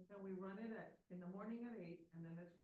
And we run it in the morning at 8, and then it's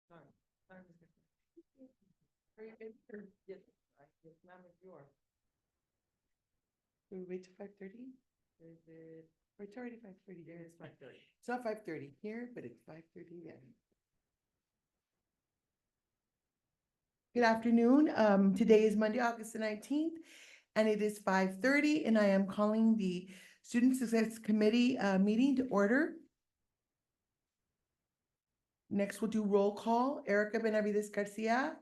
sorry. Sorry, Mr. Hurry up, baby, or yes, right, yes, ma'am, it's yours. Do we wait till 5:30? Is it, Or it's already 5:30 it here. is 5:30. It's not 5:30 here, but it's 5:30 then. Good afternoon. Today is Monday, August the 19th, and it is 5:30, and I am calling the Student Success Committee meeting to order. Next, we'll do roll call. Erica Benavides Garcia,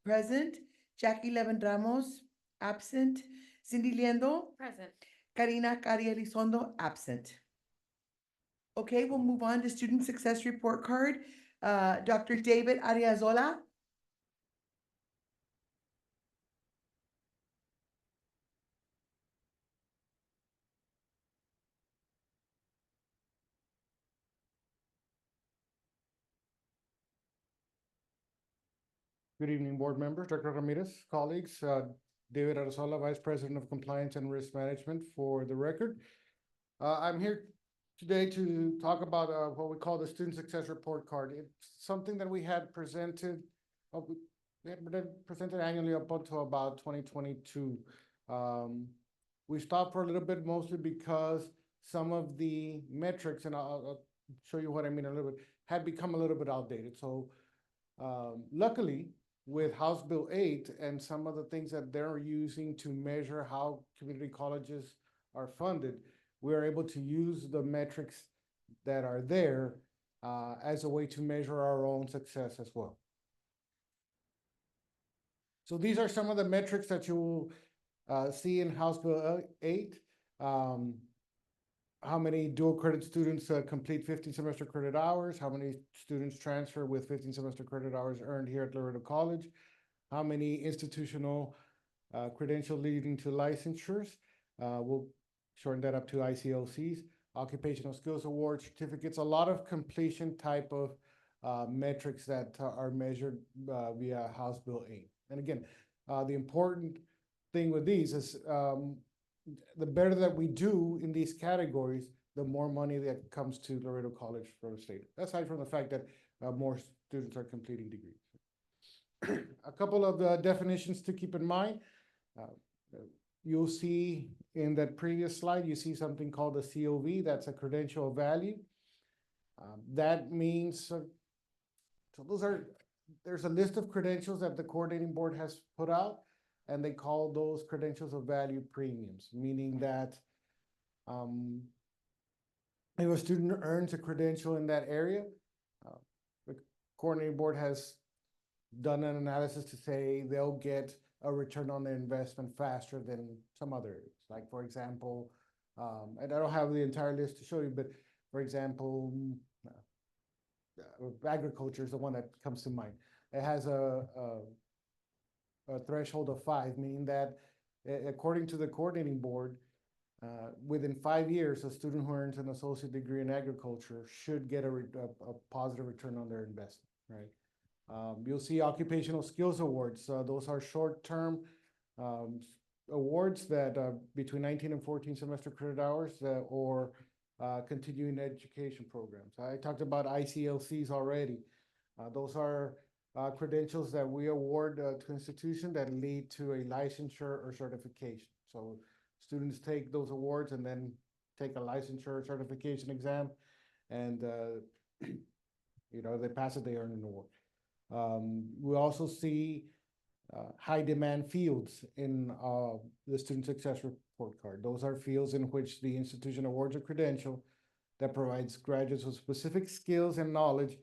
present. Jackie Levin Ramos, absent. Cindy Liendo. Present. Karina Caria Elizondo, absent. Okay, we'll move on to Student Success Report Card. Dr. David Ariazola. Good evening, board members, Dr. Ramirez, colleagues, David Arzola, Vice President of Compliance and Risk Management for the record. I'm here today to talk about what we call the Student Success Report Card. It's something that we had presented, we had presented annually up until about 2022. We stopped for a little bit mostly because some of the metrics, and I'll show you what I mean a little bit, had become a little bit outdated. So luckily, with House Bill 8 and some of the things that they're using to measure how community colleges are funded, we're able to use the metrics that are there as a way to measure our own success as well. So these are some of the metrics that you will see in House Bill 8. How many dual credit students complete 15 semester credit hours, how many students transfer with 15 semester credit hours earned here at Laredo College, how many institutional credentials leading to licensures. We'll shorten that up to ICLCs, occupational skills awards, certificates, a lot of completion type of metrics that are measured via House Bill 8. And again, the important thing with these is the better that we do in these categories, the more money that comes to Laredo College from the state. Aside from the fact that more students are completing degrees. A couple of the definitions to keep in mind. You'll see in that previous slide, you see something called a COV, that's a credential of value. That means, so there's a list of credentials that the coordinating board has put out, and they call those credentials of value premiums, meaning that if a student earns a credential in that area, the coordinating board has done an analysis to say they'll get a return on their investment faster than some other areas. Like, for example, and I don't have the entire list to show you, but for example, agriculture is the one that comes to mind. It has a threshold of 5, meaning that according to the coordinating board, within 5 years, a student who earns an associate degree in agriculture should get a positive return on their investment, right? You'll see occupational skills awards. Those are short-term awards that between 19 and 14 semester credit hours or continuing education programs. I talked about ICLCs already. Those are credentials that we award to institutions that lead to a licensure or certification. So students take those awards and then take a licensure or certification exam, and they pass it, they earn an award. We also see high demand fields in the student success report card. Those are fields in which the institution awards a credential that provides graduates with specific skills and knowledge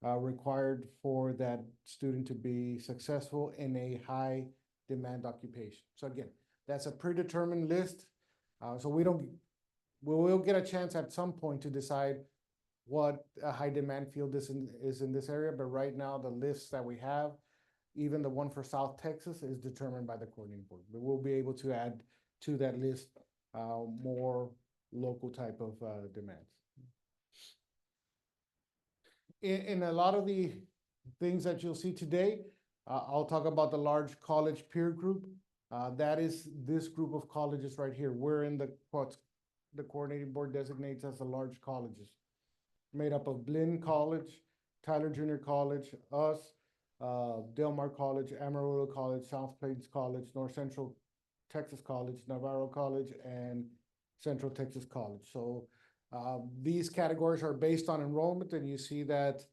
required for that student to be successful in a high demand occupation. So again, that's a predetermined list. So we will get a chance at some point to decide what a high demand field is in this area. But right now, the lists that we have, even the one for South Texas, is determined by the coordinating board. But we'll be able to add to that list more local type of demands. In a lot of the things that you'll see today, I'll talk about the large college peer group. That is this group of colleges right here. We're in what the coordinating board designates as the large colleges, made up of Blinn College, Tyler Junior College, us, Del Mar College, Amarillo College, South Plains College, North Central Texas College, Navarro College, and Central Texas College. So these categories are based on enrollment, and you see that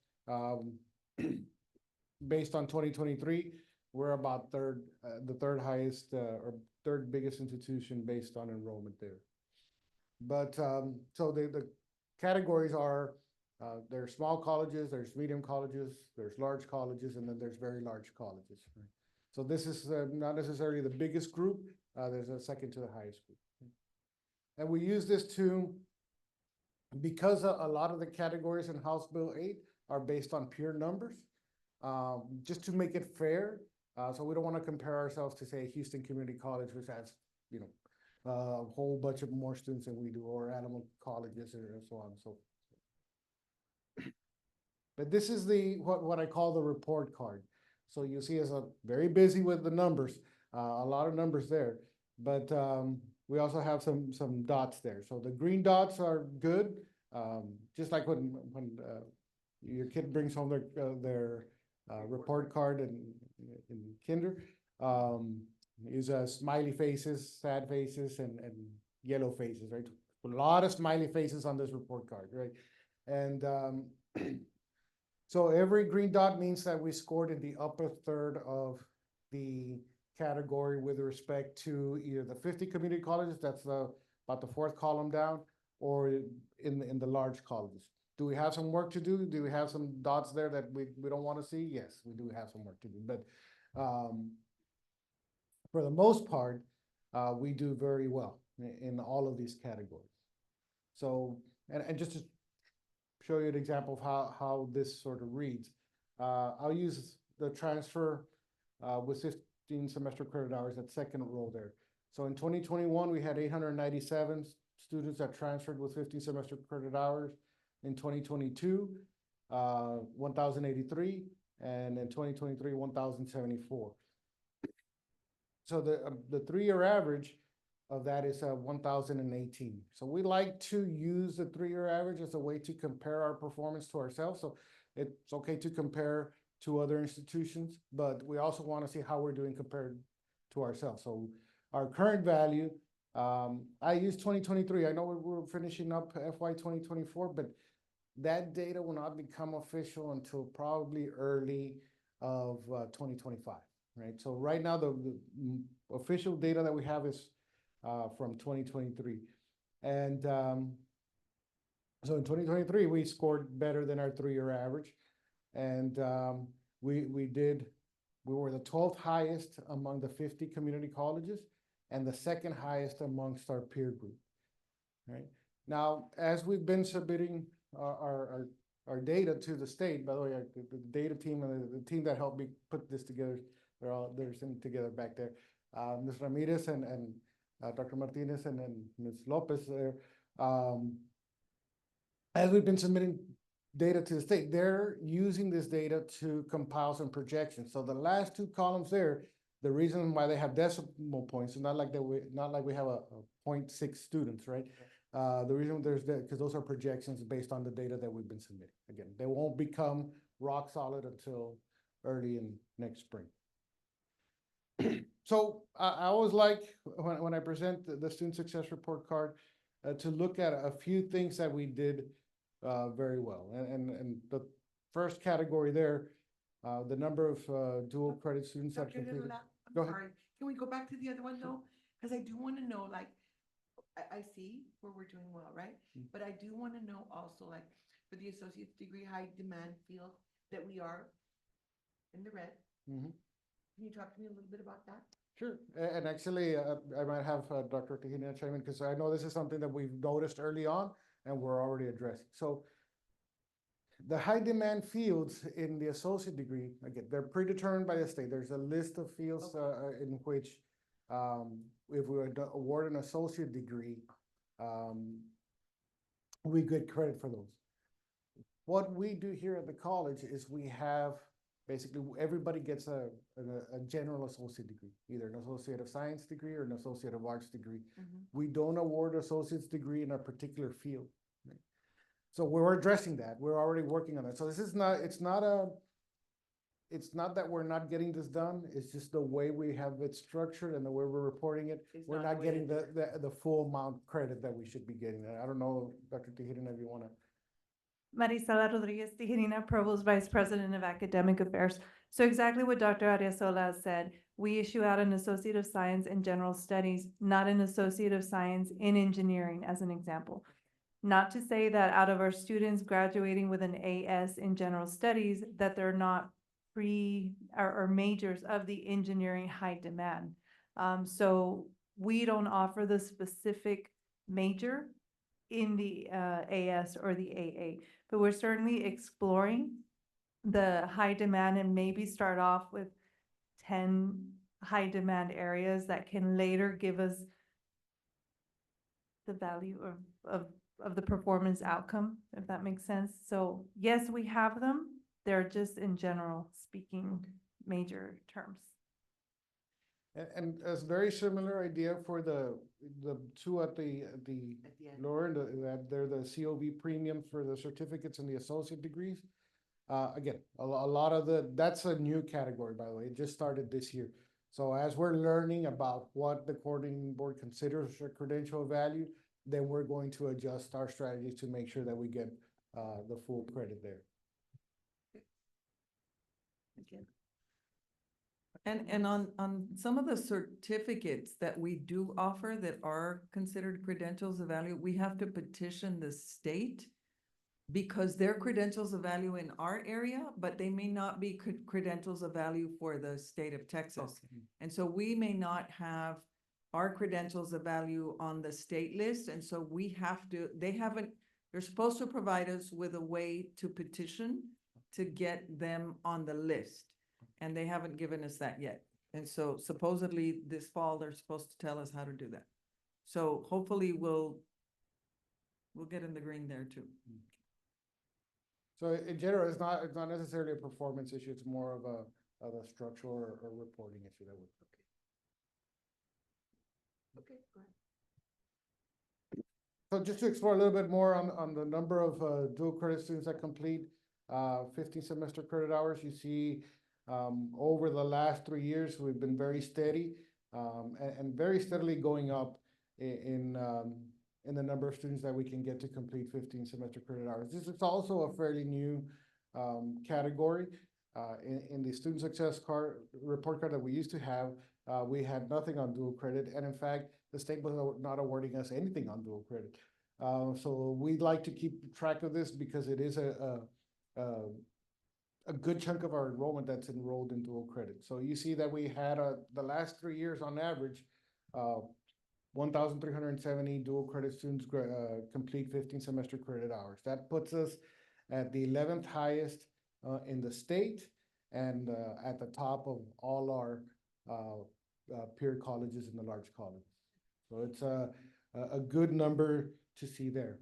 based on 2023, we're about the third highest or third biggest institution based on enrollment there. But so the categories are there's small colleges, there's medium colleges, there's large colleges, and then there's very large colleges. Right? So this is not necessarily the biggest group. There's a second to the highest group. And we use this because a lot of the categories in House Bill 8 are based on pure numbers, just to make it fair. So we don't want to compare ourselves to, say, Houston Community College, which has, a whole bunch of more students than we do, or animal colleges, and so on and so forth. But this is what I call the report card. So you see, it's very busy with the numbers, a lot of numbers there. But we also have some dots there. So the green dots are good, just like when your kid brings home their report card in kinder. Is smiley faces, sad faces, and yellow faces, right? A lot of smiley faces on this report card, right? And so every green dot means that we scored in the upper third of the category with respect to either the 50 community colleges, that's the about the fourth column down, or in the large colleges. Do we have some work to do? Do we have some dots there that we don't want to see? Yes, we do have some work to do, but for the most part, we do very well in all of these categories. So, and just to show you an example of how this sort of reads, I'll use the transfer with 15 semester credit hours, that second row there. So in 2021, we had 897 students that transferred with 15 semester credit hours. In 2022, 1,083, and in 2023, 1,074. So the 3-year average of that is 1,018. So we like to use the 3-year average as a way to compare our performance to ourselves. So it's okay to compare to other institutions, but we also want to see how we're doing compared to ourselves. So our current value, I use 2023. I know we're finishing up FY 2024, but that data will not become official until probably early of 2025, right? So right now, the official data that we have is from 2023. And so in 2023, we scored better than our 3-year average. And we were the 12th highest among the 50 community colleges and the second highest amongst our peer group, right? Now, as we've been submitting our data to the state, by the way, the data team and the team that helped me put this together, they're sitting together back there. Ms. Ramirez and Dr. Martinez and then Ms. Lopez there. As we've been submitting data to the state, they're using this data to compile some projections. So the last 2 columns there, the reason why they have decimal points is not like we have a 0.6 students, right? The reason there's that, because those are projections based on the data that we've been submitting. Again, they won't become rock solid until early in next spring. So I always like, when I present the student success report card, to look at a few things that we did very well. And the first category there, the number of dual credit students that Dr. completed. Lola, Go I'm ahead. sorry. Can we go back to the other one though? Because I do want to know, like, I see where we're doing well, right? But I do want to know also, like, for the associate's degree high demand field, that we are in the red. Mhm. Can you talk to me a little bit about that? Sure, and actually, I might have Dr. Tejina chime in, because I know this is something that we've noticed early on and we're already addressing. So the high demand fields in the associate degree, again, they're predetermined by the state. There's a list of fields in which if we award an associate degree, we get credit for those. What we do here at the college is we have, basically, everybody gets a general associate degree, either an associate of science degree or an associate of arts degree. We don't award associate's degree in a particular field. Right? So we're addressing that. We're already working on that. So this is not, it's not that we're not getting this done. It's just the way we have it structured and the way we're reporting it. We're not getting the full amount credit that we should be getting. I don't know, Dr. Tejeda, if you want to. Marisela Rodriguez Tijerina, Provost Vice President of Academic Affairs. So exactly what Dr. Arriasola said, we issue out an Associate of Science in General Studies, not an Associate of Science in Engineering, as an example. Not to say that out of our students graduating with an AS in General Studies, that they're not or majors of the engineering high demand. So we don't offer the specific major in the AS or the AA, but we're certainly exploring the high demand and maybe start off with 10 high demand areas that can later give us the value of the performance outcome, if that makes sense. So yes, we have them. They're just in general speaking major terms. And a very similar idea for the 2 at the lower end, that they're the COV premiums for the certificates and the associate degrees. Again, a lot of that's a new category, by the way. It just started this year. So as we're learning about what the coordinating board considers a credential value, then we're going to adjust our strategies to make sure that we get the full credit there. Again. And on some of the certificates that we do offer that are considered credentials of value, we have to petition the state because they're credentials of value in our area, but they may not be credentials of value for the state of Texas. And so we may not have our credentials of value on the state list, and so we have to, they're supposed to provide us with a way to petition to get them on the list, and they haven't given us that yet. And so supposedly this fall, they're supposed to tell us how to do that. So hopefully we'll get in the green there too. So in general, it's not necessarily a performance issue, it's more of a structural or reporting issue that would. Okay, go ahead. So just to explore a little bit more on the number of dual credit students that complete 15 semester credit hours, you see over the last 3 years, we've been very steady and very steadily going up in the number of students that we can get to complete 15 semester credit hours. This is also a fairly new category. In the student success report card that we used to have, we had nothing on dual credit, and in fact, the state was not awarding us anything on dual credit. So we'd like to keep track of this because it is a good chunk of our enrollment that's enrolled in dual credit. So you see that we had the last 3 years on average, 1,370 dual credit students complete 15 semester credit hours. That puts us at the 11th highest in the state and at the top of all our peer colleges and the large colleges. So it's a good number to see there.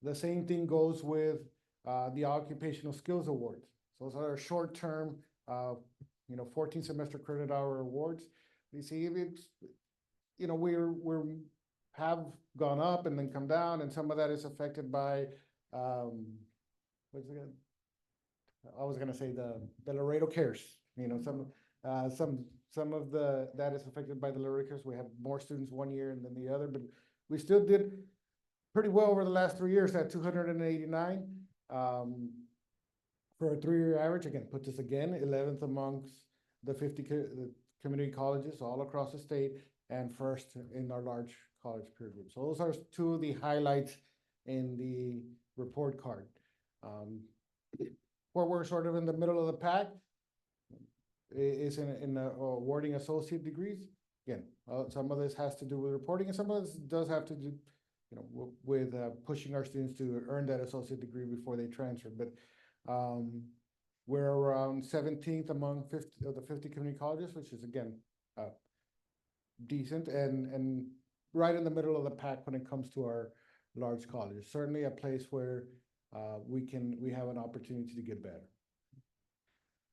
The same thing goes with the occupational skills awards. So those are short-term, 14 semester credit hour awards. You see, it's, we're have gone up and then come down, and some of that is affected by what's it again? I was gonna say the Laredo cares. Some of that is affected by the Laredo cares. We have more students one year than the other, but we still did pretty well over the last 3 years at 289 for a 3-year average. Again, puts us again 11th amongst the 50 community colleges all across the state, and first in our large college peer group. So those are two of the highlights in the report card. Where we're sort of in the middle of the pack is in awarding associate degrees. Again, some of this has to do with reporting, and some of this does have to do, with pushing our students to earn that associate degree before they transfer. But we're around 17th among 50 of the 50 community colleges, which is again decent and right in the middle of the pack when it comes to our large colleges. Certainly a place where we have an opportunity to get better.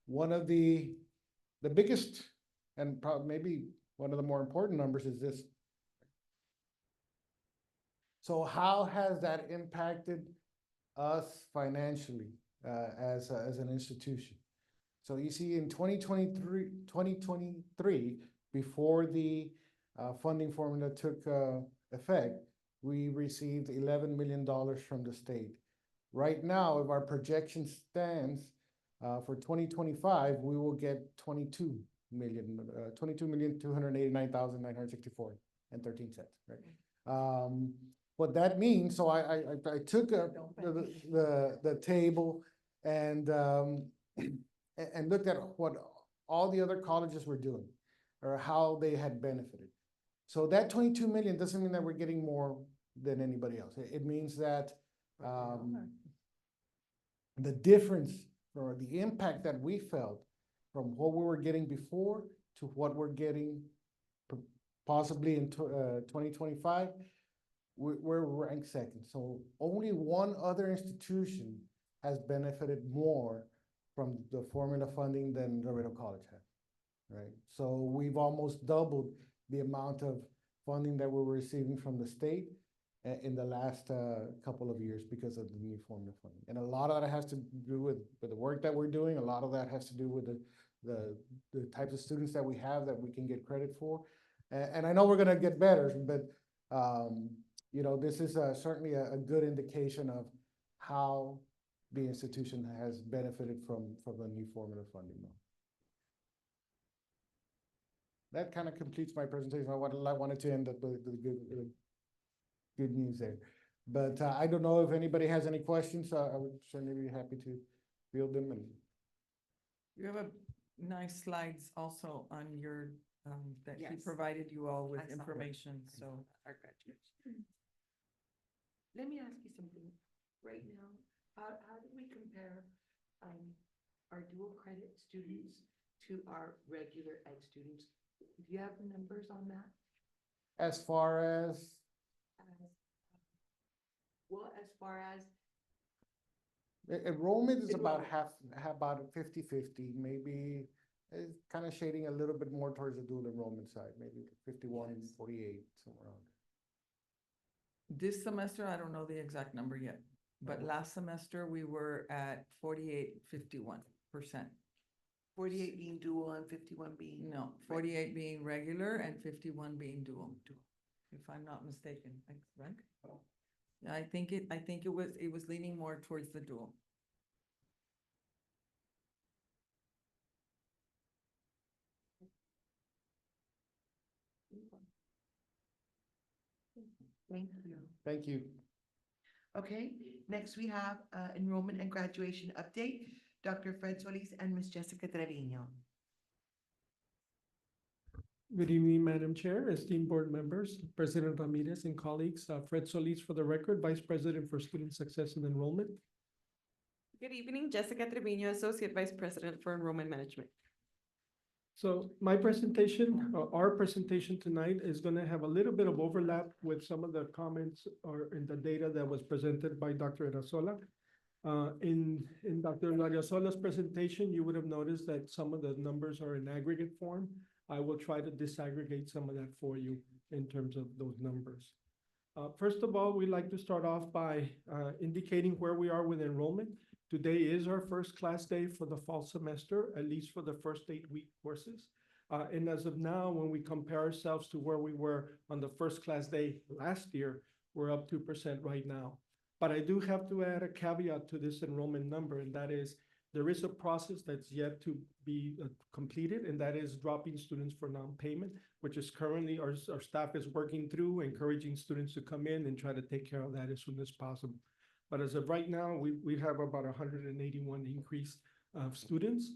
One of the biggest and probably maybe one of the more important numbers is this. So how has that impacted us financially as an institution? So you see in 2023, before the funding formula took effect, we received $11 million from the state. Right now, if our projection stands for 2025, we will get 22,289,964.13, right? What that means, so I took the table and looked at what all the other colleges were doing or how they had benefited. So that 22 million doesn't mean that we're getting more than anybody else. It means that the difference or the impact that we felt from what we were getting before to what we're getting possibly in 2025, we're ranked second. So only one other institution has benefited more from the formula funding than Laredo College has, right? So we've almost doubled the amount of funding that we're receiving from the state in the last couple of years because of the new formula funding. And a lot of that has to do with the work that we're doing. A lot of that has to do with the types of students that we have that we can get credit for. And I know we're gonna get better, but this is certainly a good indication of how the institution has benefited from the new formula funding. that kind of completes my presentation. I wanted to end up with good news there. But I don't know if anybody has any questions. I would certainly be happy to field them and. You have a nice slides also on your, that he Yes. provided you all with I saw that. information, so. Our graduation. Let me ask you something. Right now, how do we compare, our dual credit students to our regular ed students? Do you have the numbers on that? As far as, Well, as far as, enrollment is about Enrollment. about 50-50, maybe kind of shading a little bit more towards the dual enrollment side, maybe 51-48, somewhere around. This semester, I don't know the exact number yet, but last semester we were at 48-51%. 48 being dual and 51 being. No, 48 being regular and 51 being dual, if I'm not mistaken, right? Yeah, I think it was leaning more towards the dual. Thank you. Thank you. Okay, next we have enrollment and graduation update, Dr. Fred Solis and Ms. Jessica Trevino. Good evening, Madam Chair, esteemed board members, President Ramirez and colleagues. Fred Solis for the record, Vice President for Student Success and Enrollment. Good evening, Jessica Trevino, Associate Vice President for Enrollment Management. So my presentation, our presentation tonight is going to have a little bit of overlap with some of the comments or in the data that was presented by Dr. Erasola. In Dr. Ariasola's presentation, you would have noticed that some of the numbers are in aggregate form. I will try to disaggregate some of that for you in terms of those numbers. First of all, we'd like to start off by indicating where we are with enrollment. Today is our first class day for the fall semester, at least for the first 8-week courses. And as of now, when we compare ourselves to where we were on the first class day last year, we're up 2% right now. But I do have to add a caveat to this enrollment number, and that is there is a process that's yet to be completed, and that is dropping students for non-payment, which is currently our staff is working through, encouraging students to come in and try to take care of that as soon as possible. But as of right now, we have about 181 increase of students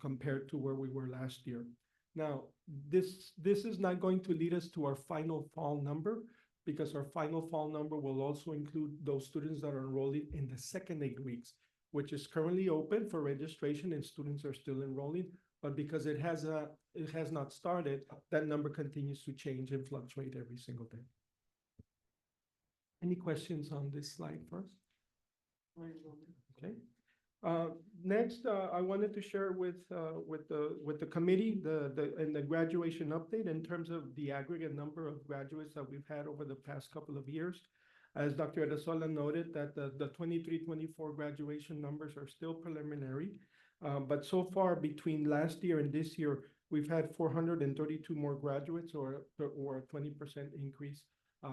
compared to where we were last year. Now, this is not going to lead us to our final fall number, because our final fall number will also include those students that are enrolling in the second 8 weeks, which is currently open for registration and students are still enrolling. But because it has not started, that number continues to change and fluctuate every single day. Any questions on this slide first? Okay. Next, I wanted to share with the committee the graduation update in terms of the aggregate number of graduates that we've had over the past couple of years. As Dr. Erasola noted, that the 23-24 graduation numbers are still preliminary, but so far between last year and this year, we've had 432 more graduates, or a 20% increase.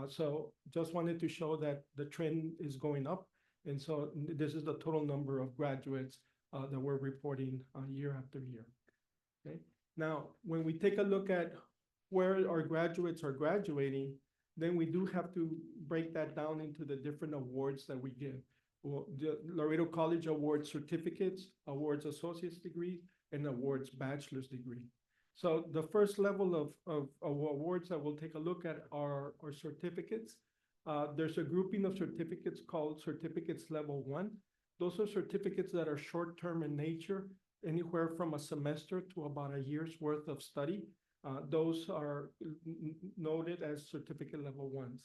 So just wanted to show that the trend is going up. And so this is the total number of graduates that we're reporting year after year. Okay. Now, when we take a look at where our graduates are graduating, then we do have to break that down into the different awards that we give. Well, the Laredo College awards certificates, awards associate's degree, and awards bachelor's degree. So the first level of awards that we'll take a look at are certificates. There's a grouping of certificates called certificates level 1. Those are certificates that are short-term in nature, anywhere from a semester to about a year's worth of study. Those are noted as certificate level 1s.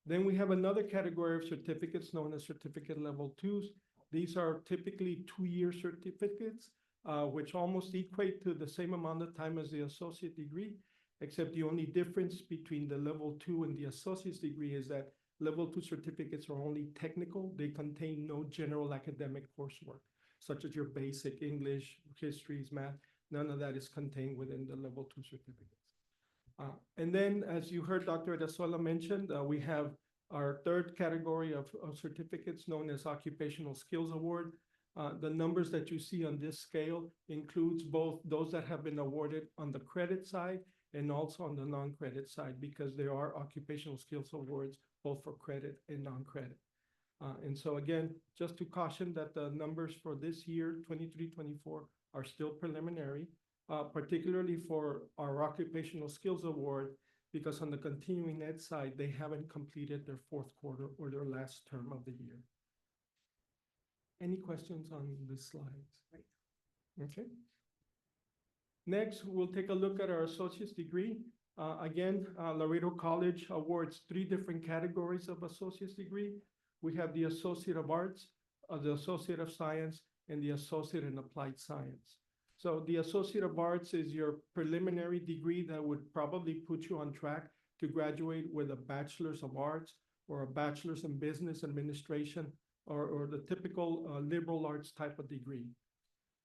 Then we have another category of certificates known as certificate level 2s. These are typically 2-year certificates, which almost equate to the same amount of time as the associate degree, except the only difference between the level 2 and the associate's degree is that level 2 certificates are only technical. They contain no general academic coursework, such as your basic English, histories, math. None of that is contained within the level 2 certificates. And then, as you heard Dr. Erasola mentioned, we have our third category of certificates known as Occupational Skills Award. The numbers that you see on this scale includes both those that have been awarded on the credit side and also on the non-credit side, because there are occupational skills awards both for credit and non-credit. And so again, just to caution that the numbers for this year, 23-24, are still preliminary, particularly for our occupational skills award, because on the continuing ed side, they haven't completed their fourth quarter or their last term of the year. Any questions on the slides? Okay. Next, we'll take a look at our associate's degree. Again, Laredo College awards 3 different categories of associate's degree. We have the Associate of Arts, the Associate of Science, and the Associate in Applied Science. So the Associate of Arts is your preliminary degree that would probably put you on track to graduate with a Bachelor's of Arts or a Bachelor's in Business Administration or the typical liberal arts type of degree.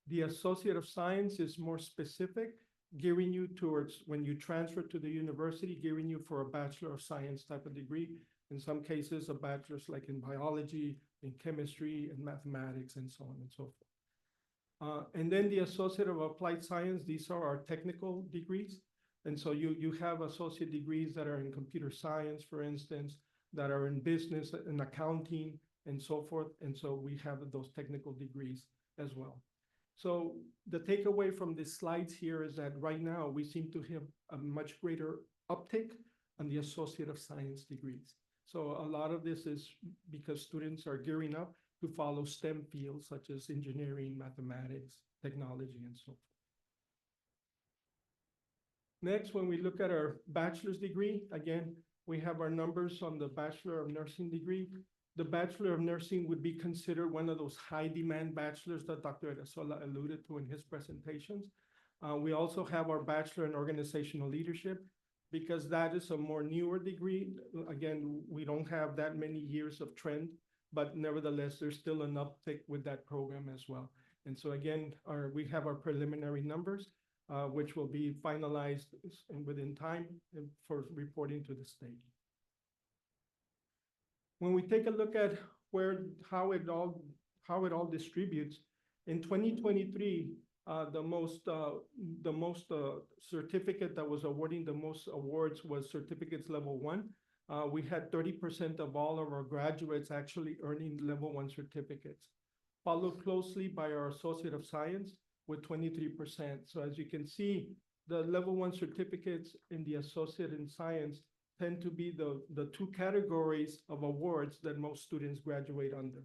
The Associate of Science is more specific, gearing you towards, when you transfer to the university, gearing you for a Bachelor of Science type of degree. In some cases, a bachelor's like in biology, in chemistry, and mathematics, and so on and so forth. And then the Associate of Applied Science, these are our technical degrees. And so you have associate degrees that are in computer science, for instance, that are in business and accounting, and so forth. And so we have those technical degrees as well. So the takeaway from these slides here is that right now we seem to have a much greater uptake on the Associate of Science degrees. So a lot of this is because students are gearing up to follow STEM fields such as engineering, mathematics, technology, and so forth. Next, when we look at our bachelor's degree, again, we have our numbers on the Bachelor of Nursing degree. The Bachelor of Nursing would be considered one of those high-demand bachelors that Dr. Arazola alluded to in his presentations. We also have our Bachelor in Organizational Leadership, because that is a more newer degree. Again, we don't have that many years of trend, but nevertheless, there's still an uptick with that program as well. And so again, we have our preliminary numbers, which will be finalized within time for reporting to the state. When we take a look at how it all distributes, in 2023, the most certificate that was awarding the most awards was certificates level 1. We had 30% of all of our graduates actually earning level 1 certificates, followed closely by our Associate of Science with 23%. So as you can see, the level 1 certificates in the Associate in Science tend to be the 2 categories of awards that most students graduate under.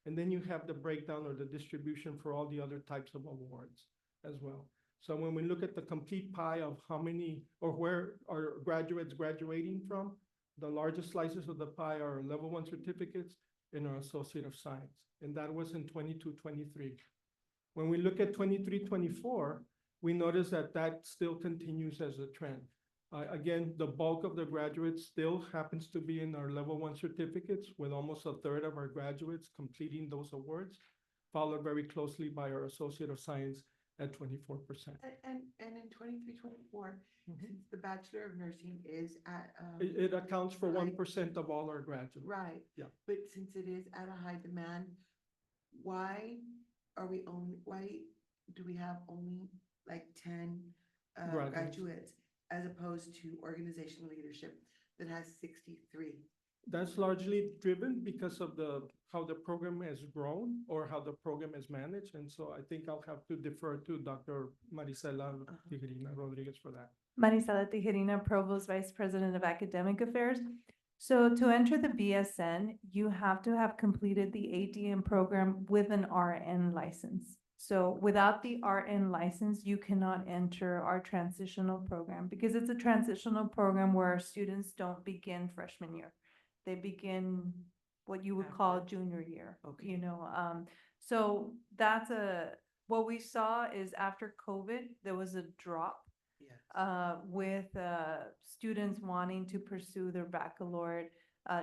And then you have the breakdown or the distribution for all the other types of awards as well. So when we look at the complete pie of how many or where are graduates graduating from, the largest slices of the pie are level 1 certificates and our Associate of Science. And that was in 22-23. When we look at 23-24, we notice that still continues as a trend. Again, the bulk of the graduates still happens to be in our level 1 certificates, with almost 1/3 of our graduates completing those awards, followed very closely by our Associate of Science at 24%. And in 23-24, since the Bachelor of Nursing is at, It accounts for Right. 1% of all our graduates. right. Yeah. But since it is at a high demand, why do we have only like 10 Graduates. graduates as opposed to organizational leadership that has 63? That's largely driven because of how the program has grown or how the program is managed. And so I think I'll have to defer to Dr. Marisela Tijerina Rodriguez for that. Marisela Tijerina, Provost Vice President of Academic Affairs. So to enter the BSN, you have to have completed the ADM program with an RN license. So without the RN license, you cannot enter our transitional program, because it's a transitional program where our students don't begin freshman year. They begin what you would call After. junior year, Okay. you know. So that's what we saw is after COVID, there was a drop Yes. with students wanting to pursue their baccalaureate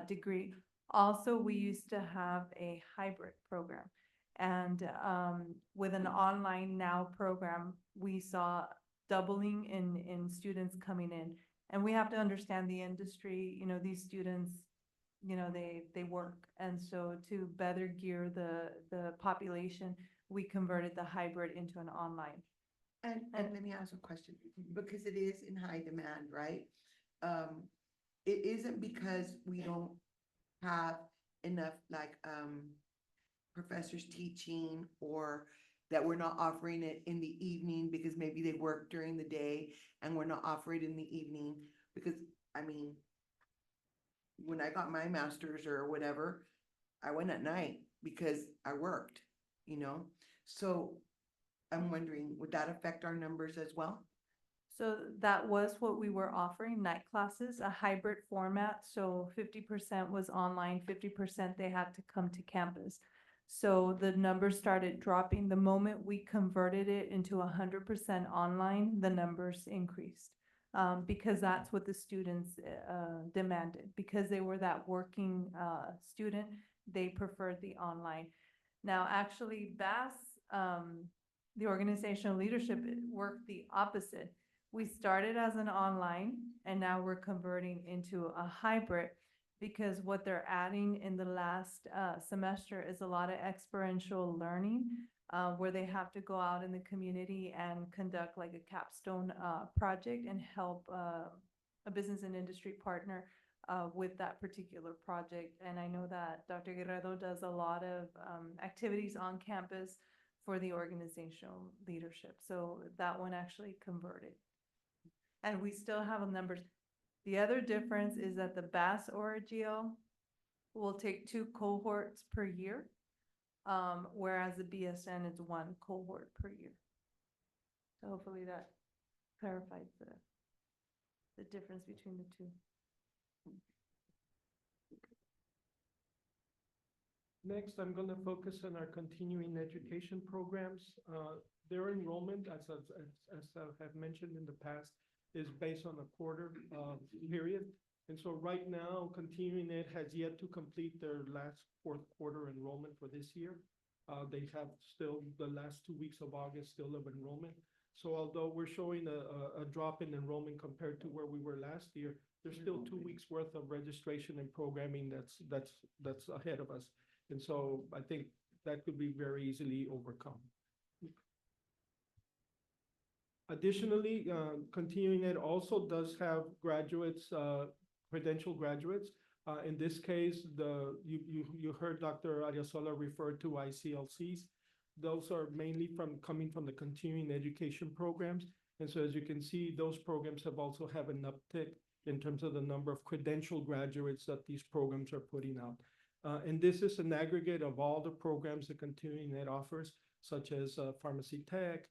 degree. Also, we used to have a hybrid program. And with an online now program, we saw doubling in students coming in. And we have to understand the industry, you know, these students, you know, they work. And so to better gear the population, we converted the hybrid into an online. And let me ask a question, because it is in high demand, right? It isn't because we don't have enough professors teaching, or that we're not offering it in the evening because maybe they work during the day and we're not offering it in the evening, because, I mean, when I got my master's or whatever, I went at night because I worked, you know? So I'm wondering, would that affect our numbers as well? So that was what we were offering, night classes, a hybrid format. So 50% was online, 50% they had to come to campus. So the numbers started dropping. The moment we converted it into 100% online, the numbers increased. Because that's what the students demanded. Because they were that working student, they preferred the online. Now, actually, BAS, the organizational leadership worked the opposite. We started as an online and now we're converting into a hybrid, because what they're adding in the last semester is a lot of experiential learning, where they have to go out in the community and conduct like a capstone project and help a business and industry partner with that particular project. And I know that Dr. Guerrero does a lot of activities on campus for the organizational leadership. So that one actually converted. And we still have numbers. The other difference is that the BAS Orgio will take 2 cohorts per year, whereas the BSN is 1 cohort per year. So hopefully that clarifies the difference between the two. Next, I'm going to focus on our continuing education programs. Their enrollment, as I have mentioned in the past, is based on a quarter period. And so right now, continuing ed has yet to complete their last fourth quarter enrollment for this year. They have still the last 2 weeks of August still of enrollment. So although we're showing a drop in enrollment compared to where we were last year, there's still 2 weeks worth of registration and programming that's ahead of us. And so I think that could be very easily overcome. Additionally, continuing ed also does have graduates, credential graduates. In this case, you heard Dr. Ariasola refer to ICLCs. Those are mainly coming from the continuing education programs. And so as you can see, those programs have also have an uptick in terms of the number of credential graduates that these programs are putting out. And this is an aggregate of all the programs that continuing ed offers, such as pharmacy tech,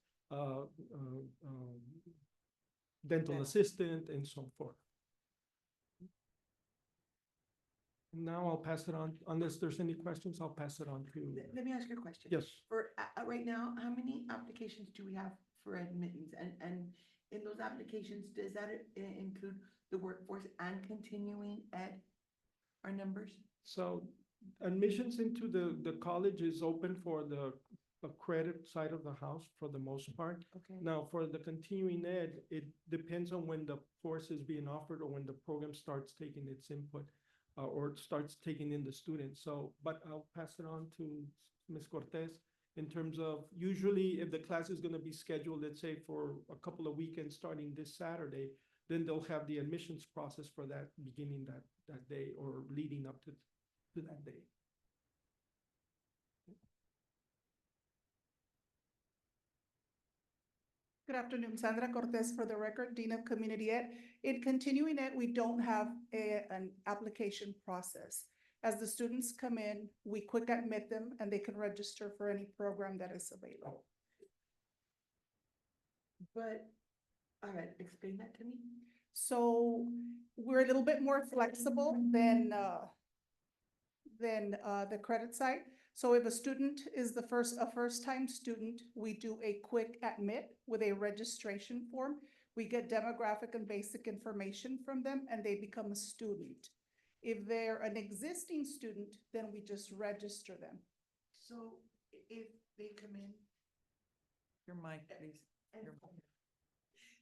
dental assistant, and so forth. Now I'll pass it on, unless there's any questions, I'll pass it on to. Let me ask you a question. Yes. For, right now, how many applications do we have for admittance? And in those applications, does that include the workforce and continuing ed, our numbers? So admissions into the college is open for the credit side of the house for the most part. Okay. Now, for the continuing ed, it depends on when the course is being offered or when the program starts taking its input or starts taking in the students. So, but I'll pass it on to Ms. Cortez in terms of usually if the class is going to be scheduled, let's say for a couple of weekends starting this Saturday, then they'll have the admissions process for that beginning that day or leading up to that day. Good afternoon, Sandra Cortez for the record, Dean of Community Ed. In continuing ed, we don't have an application process. As the students come in, we quick admit them and they can register for any program that is available. But, all right, explain that to me. So we're a little bit more flexible than the credit side. So if a student is a first-time student, we do a quick admit with a registration form. We get demographic and basic information from them and they become a student. If they're an existing student, then we just register them. So if they come in. Your mic, please. and- Your mic.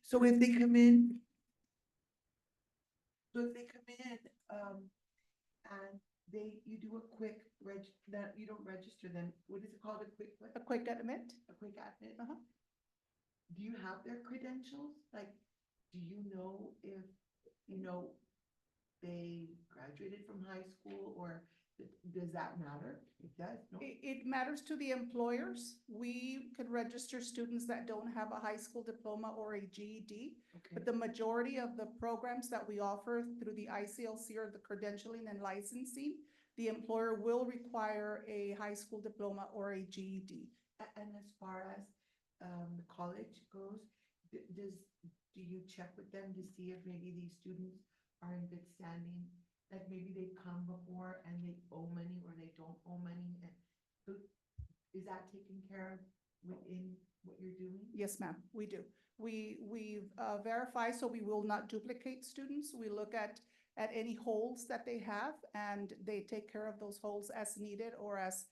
So if they come in. So if they come in, and you do a quick you don't register them, what is it called, a quick what? A quick admit. A quick admit? Uh-huh. do you have their credentials? Like, do you know if, you know, they graduated from high school, or does that matter? It does, no? It matters to the employers. We could register students that don't have a high school diploma or a GED. Okay. But the majority of the programs that we offer through the ICLC or the credentialing and licensing, the employer will require a high school diploma or a GED. And as far as, the college goes, do you check with them to see if maybe these students are in good standing? Like maybe they've come before and they owe money or they don't owe money, and so is that taken care of within what you're doing? Yes, ma'am, we do. We verify, so we will not duplicate students. We look at any holes that they have, and they take care of those holes as needed or as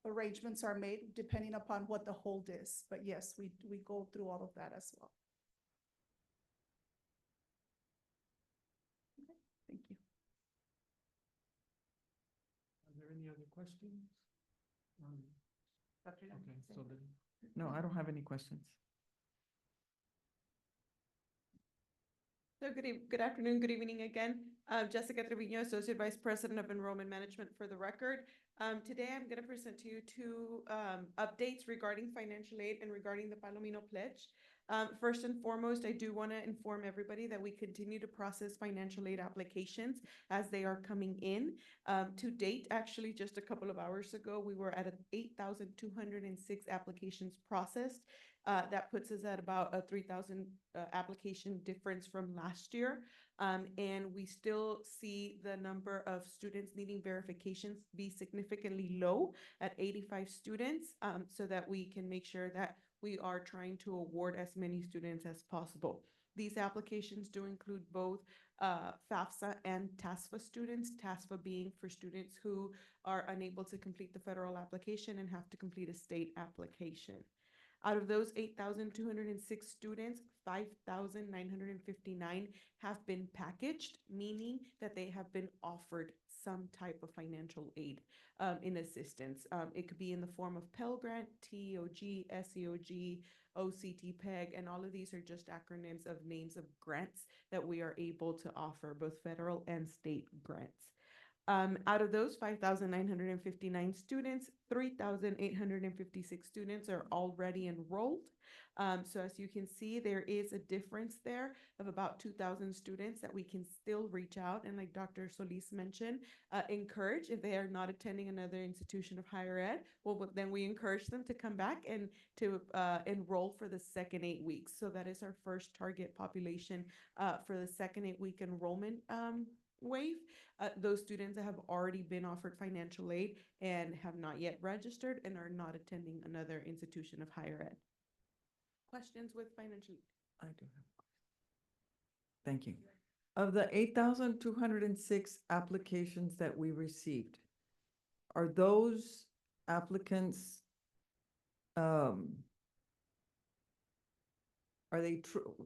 arrangements are made, depending upon what the hold is. But yes, we go through all of that as well. Okay, thank you. Are there any other questions? Dr. Young, Okay, say so it. then, No, I don't have any questions. So good afternoon, good evening again. Jessica Trevino, Associate Vice President of Enrollment Management for the record. Today I'm going to present to you two updates regarding financial aid and regarding the Palomino Pledge. First and foremost, I do want to inform everybody that we continue to process financial aid applications as they are coming in. To date, actually, just a couple of hours ago, we were at 8,206 applications processed. That puts us at about a 3,000 application difference from last year. And we still see the number of students needing verifications be significantly low at 85 students, so that we can make sure that we are trying to award as many students as possible. These applications do include both FAFSA and TASFA students, TASFA being for students who are unable to complete the federal application and have to complete a state application. Out of those 8,206 students, 5,959 have been packaged, meaning that they have been offered some type of financial aid in assistance. It could be in the form of Pell Grant, TEOG, SEOG, OCT, PEG, and all of these are just acronyms of names of grants that we are able to offer, both federal and state grants. Out of those 5,959 students, 3,856 students are already enrolled. So as you can see, there is a difference there of about 2,000 students that we can still reach out. And like Dr. Solis mentioned, encourage if they are not attending another institution of higher ed, well, then we encourage them to come back and to enroll for the second 8 weeks. So that is our first target population for the second 8-week enrollment wave. Those students that have already been offered financial aid and have not yet registered and are not attending another institution of higher ed. Questions with financial? I do have. Thank you. Of the 8,206 applications that we received, are those applicants, are they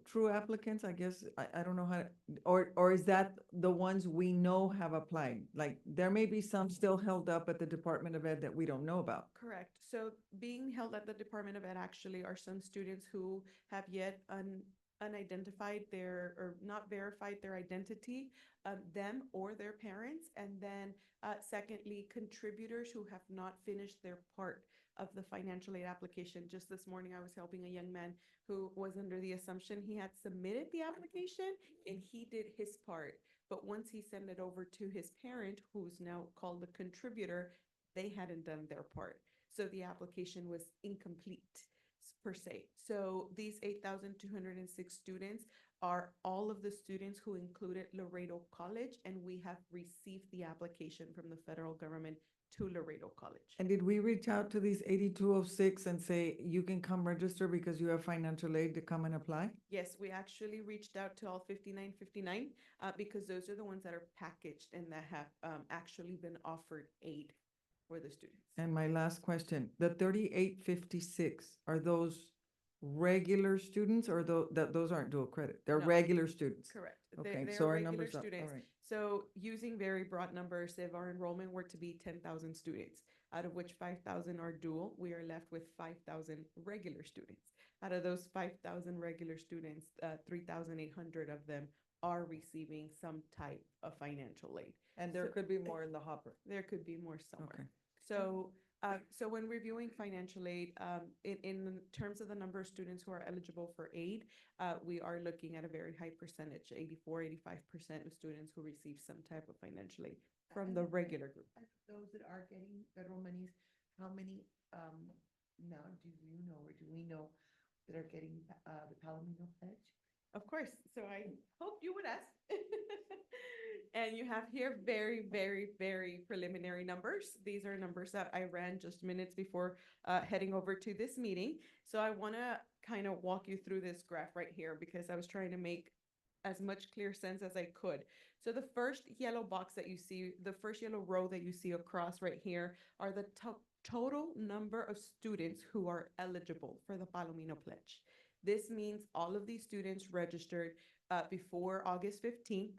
true applicants? I guess, I don't know how, or is that the ones we know have applied? Like, there may be some still held up at the Department of Ed that we don't know about. Correct. So being held at the Department of Ed actually are some students who have yet unidentified their, or not verified their identity, them or their parents. And then secondly, contributors who have not finished their part of the financial aid application. Just this morning, I was helping a young man who was under the assumption he had submitted the application and he did his part. But once he sent it over to his parent, who's now called the contributor, they hadn't done their part. So the application was incomplete per se. So these 8,206 students are all of the students who included Laredo College, and we have received the application from the federal government to Laredo College. And did we reach out to these 8,206 and say, you can come register because you have financial aid to come and apply? Yes, we actually reached out to all 5,959 because those are the ones that are packaged and that have actually been offered aid for the students. And my last question, the 3,856, are those regular students or those aren't dual credit? They're No. regular students? Correct. Okay, They're so our regular numbers up, all students. right. So using very broad numbers, if our enrollment were to be 10,000 students, out of which 5,000 are dual, we are left with 5,000 regular students. Out of those 5,000 regular students, 3,800 of them are receiving some type of financial aid. And there So- could be more in the hopper. There could be more somewhere. Okay. So when reviewing financial aid, in terms of the number of students who are eligible for aid, we are looking at a very high percentage, 84, 85% of students who receive some type of financial aid from the regular group. And those that are getting federal monies, how many, now do you know, or do we know that are getting, the Palomino Pledge? Of course, so I hope you would ask. And you have here very, very, very preliminary numbers. These are numbers that I ran just minutes before heading over to this meeting. So I want to kind of walk you through this graph right here because I was trying to make as much clear sense as I could. So the first yellow box that you see, the first yellow row that you see across right here are the total number of students who are eligible for the Palomino Pledge. This means all of these students registered before August 15th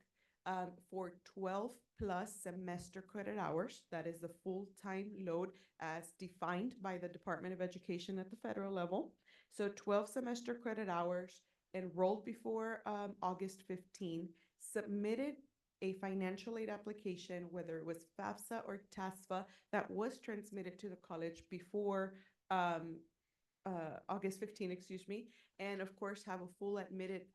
for 12 plus semester credit hours. That is the full-time load as defined by the Department of Education at the federal level. So 12 semester credit hours, enrolled before August 15, submitted a financial aid application, whether it was FAFSA or TASFA, that was transmitted to the college before August 15, excuse me, and of course have a full admitted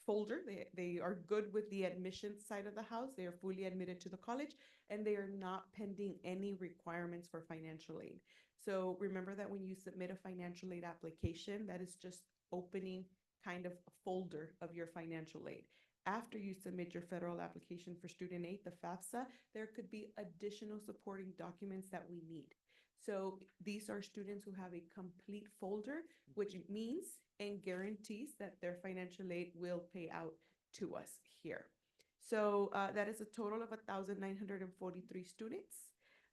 folder. They are good with the admissions side of the house. They are fully admitted to the college and they are not pending any requirements for financial aid. So remember that when you submit a financial aid application, that is just opening kind of a folder of your financial aid. After you submit your federal application for student aid, the FAFSA, there could be additional supporting documents that we need. So these are students who have a complete folder, which means and guarantees that their financial aid will pay out to us here. So that is a total of 1,943 students,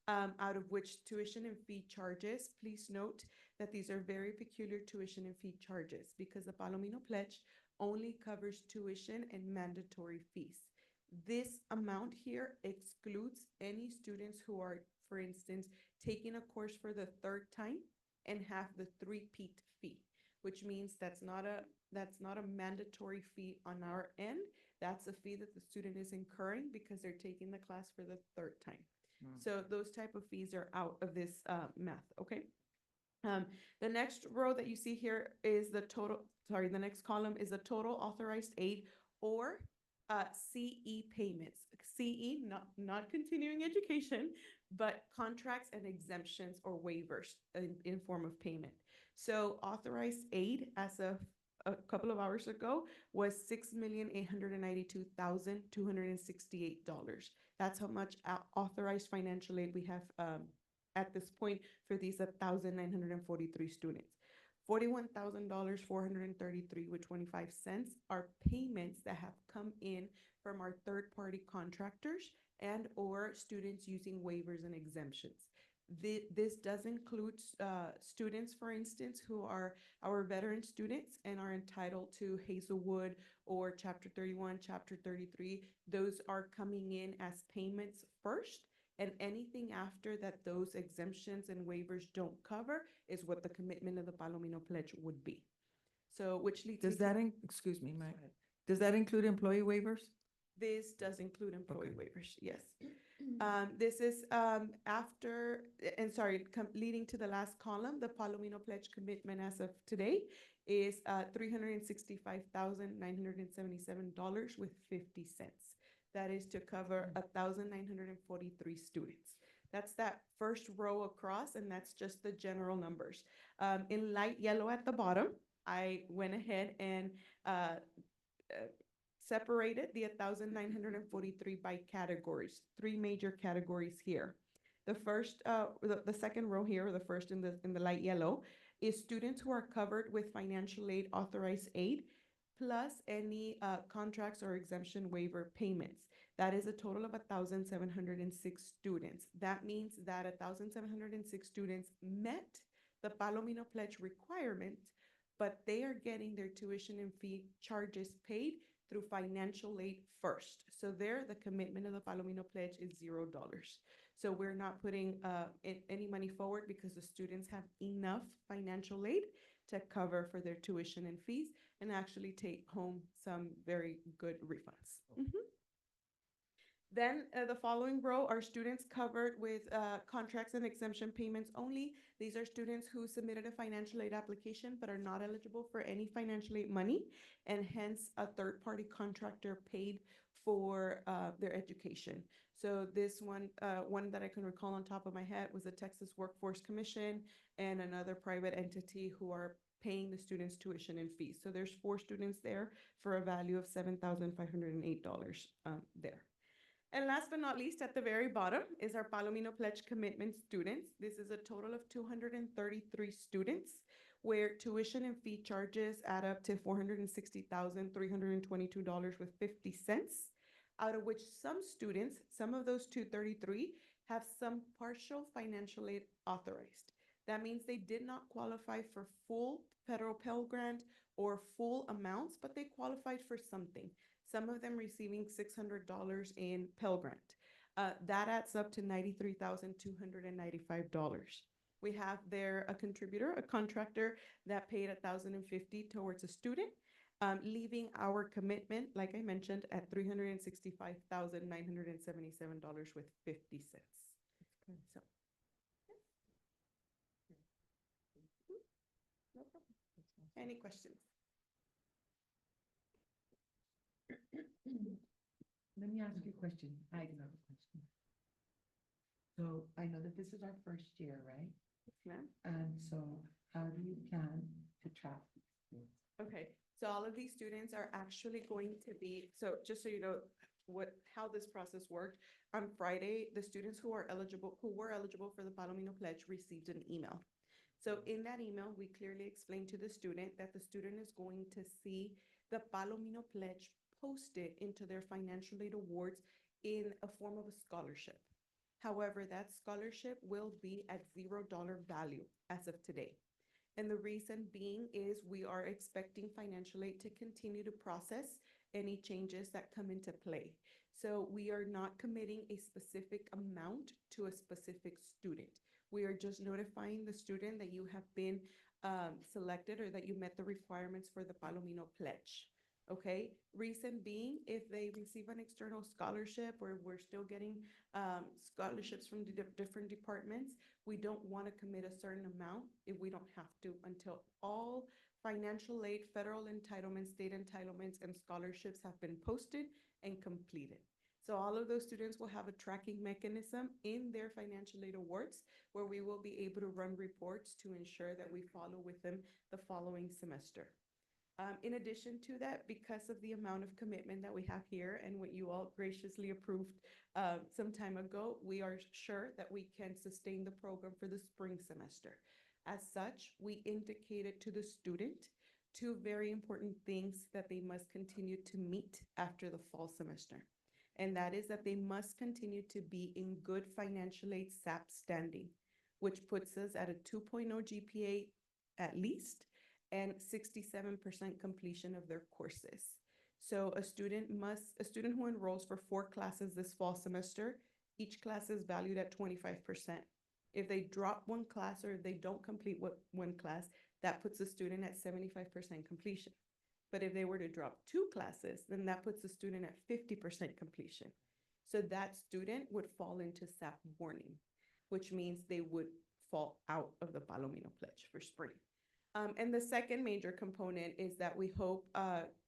out of which tuition and fee charges. Please note that these are very peculiar tuition and fee charges because the Palomino Pledge only covers tuition and mandatory fees. This amount here excludes any students who are, for instance, taking a course for the third time and have the three-peat fee, which means that's not a mandatory fee on our end. That's a fee that the student is incurring because they're taking the class for the third time. So those type of fees are out of this math, okay? The next row that you see here is the next column is the total authorized aid or CE payments. CE, not continuing education, but contracts and exemptions or waivers in form of payment. So authorized aid as of a couple of hours ago was $6,892,268. That's how much authorized financial aid we have at this point for these 1,943 students. $41,433.25 are payments that have come in from our third-party contractors and or students using waivers and exemptions. This does include students, for instance, who are our veteran students and are entitled to Hazelwood or Chapter 31, Chapter 33. Those are coming in as payments first. And anything after that those exemptions and waivers don't cover is what the commitment of the Palomino Pledge would be. So which leads me Does to- that, excuse me, Mike, Go ahead. does that include employee waivers? This does include employee Okay. waivers, yes. This is after, and sorry, leading to the last column, the Palomino Pledge commitment as of today is $365,977.50. That is to cover 1,943 students. That's that first row across, and that's just the general numbers. In light yellow at the bottom, I went ahead and separated the 1,943 by categories, 3 major categories here. The first, the second row here, the first in the light yellow, is students who are covered with financial aid, authorized aid, plus any contracts or exemption waiver payments. That is a total of 1,706 students. That means that 1,706 students met the Palomino Pledge requirement, but they are getting their tuition and fee charges paid through financial aid first. So there, the commitment of the Palomino Pledge is $0. So we're not putting any money forward because the students have enough financial aid to cover for their tuition and fees and actually take home some very good refunds. Then the following row are students covered with contracts and exemption payments only. These are students who submitted a financial aid application but are not eligible for any financial aid money, and hence a third-party contractor paid for their education. So this one that I can recall on top of my head was the Texas Workforce Commission and another private entity who are paying the students' tuition and fees. So there's 4 students there for a value of $7,508 there. And last but not least, at the very bottom is our Palomino Pledge commitment students. This is a total of 233 students, where tuition and fee charges add up to $460,322.50, out of which some students, some of those 233, have some partial financial aid authorized. That means they did not qualify for full federal Pell Grant or full amounts, but they qualified for something. Some of them receiving $600 in Pell Grant. That adds up to $93,295. We have there a contributor, a contractor that paid $1,050 towards a student, leaving our commitment, like I mentioned, at $365,977 with 50 cents. So. No problem. Any questions? Let me ask you a question. I do have a question. So I know that this is our first year, right? Yes, ma'am. And so how do you plan to track? Okay, so all of these students are actually going to be, so just so you know how this process worked, on Friday, the students who were eligible for the Palomino Pledge received an email. So in that email, we clearly explained to the student that the student is going to see the Palomino Pledge posted into their financial aid awards in a form of a scholarship. However, that scholarship will be at $0 value as of today. And the reason being is we are expecting financial aid to continue to process any changes that come into play. So we are not committing a specific amount to a specific student. We are just notifying the student that you have been selected or that you met the requirements for the Palomino Pledge. Okay, reason being, if they receive an external scholarship or we're still getting scholarships from the different departments, we don't want to commit a certain amount if we don't have to until all financial aid, federal entitlements, state entitlements, and scholarships have been posted and completed. So all of those students will have a tracking mechanism in their financial aid awards where we will be able to run reports to ensure that we follow with them the following semester. In addition to that, because of the amount of commitment that we have here and what you all graciously approved some time ago, we are sure that we can sustain the program for the spring semester. As such, we indicated to the student 2 very important things that they must continue to meet after the fall semester. And that is that they must continue to be in good financial aid SAP standing, which puts us at a 2.0 GPA at least, and 67% completion of their courses. So a student who enrolls for 4 classes this fall semester, each class is valued at 25%. If they drop 1 class or if they don't complete 1 class, that puts the student at 75% completion. But if they were to drop 2 classes, then that puts the student at 50% completion. So that student would fall into SAP warning, which means they would fall out of the Palomino Pledge for spring. And the second major component is that we hope,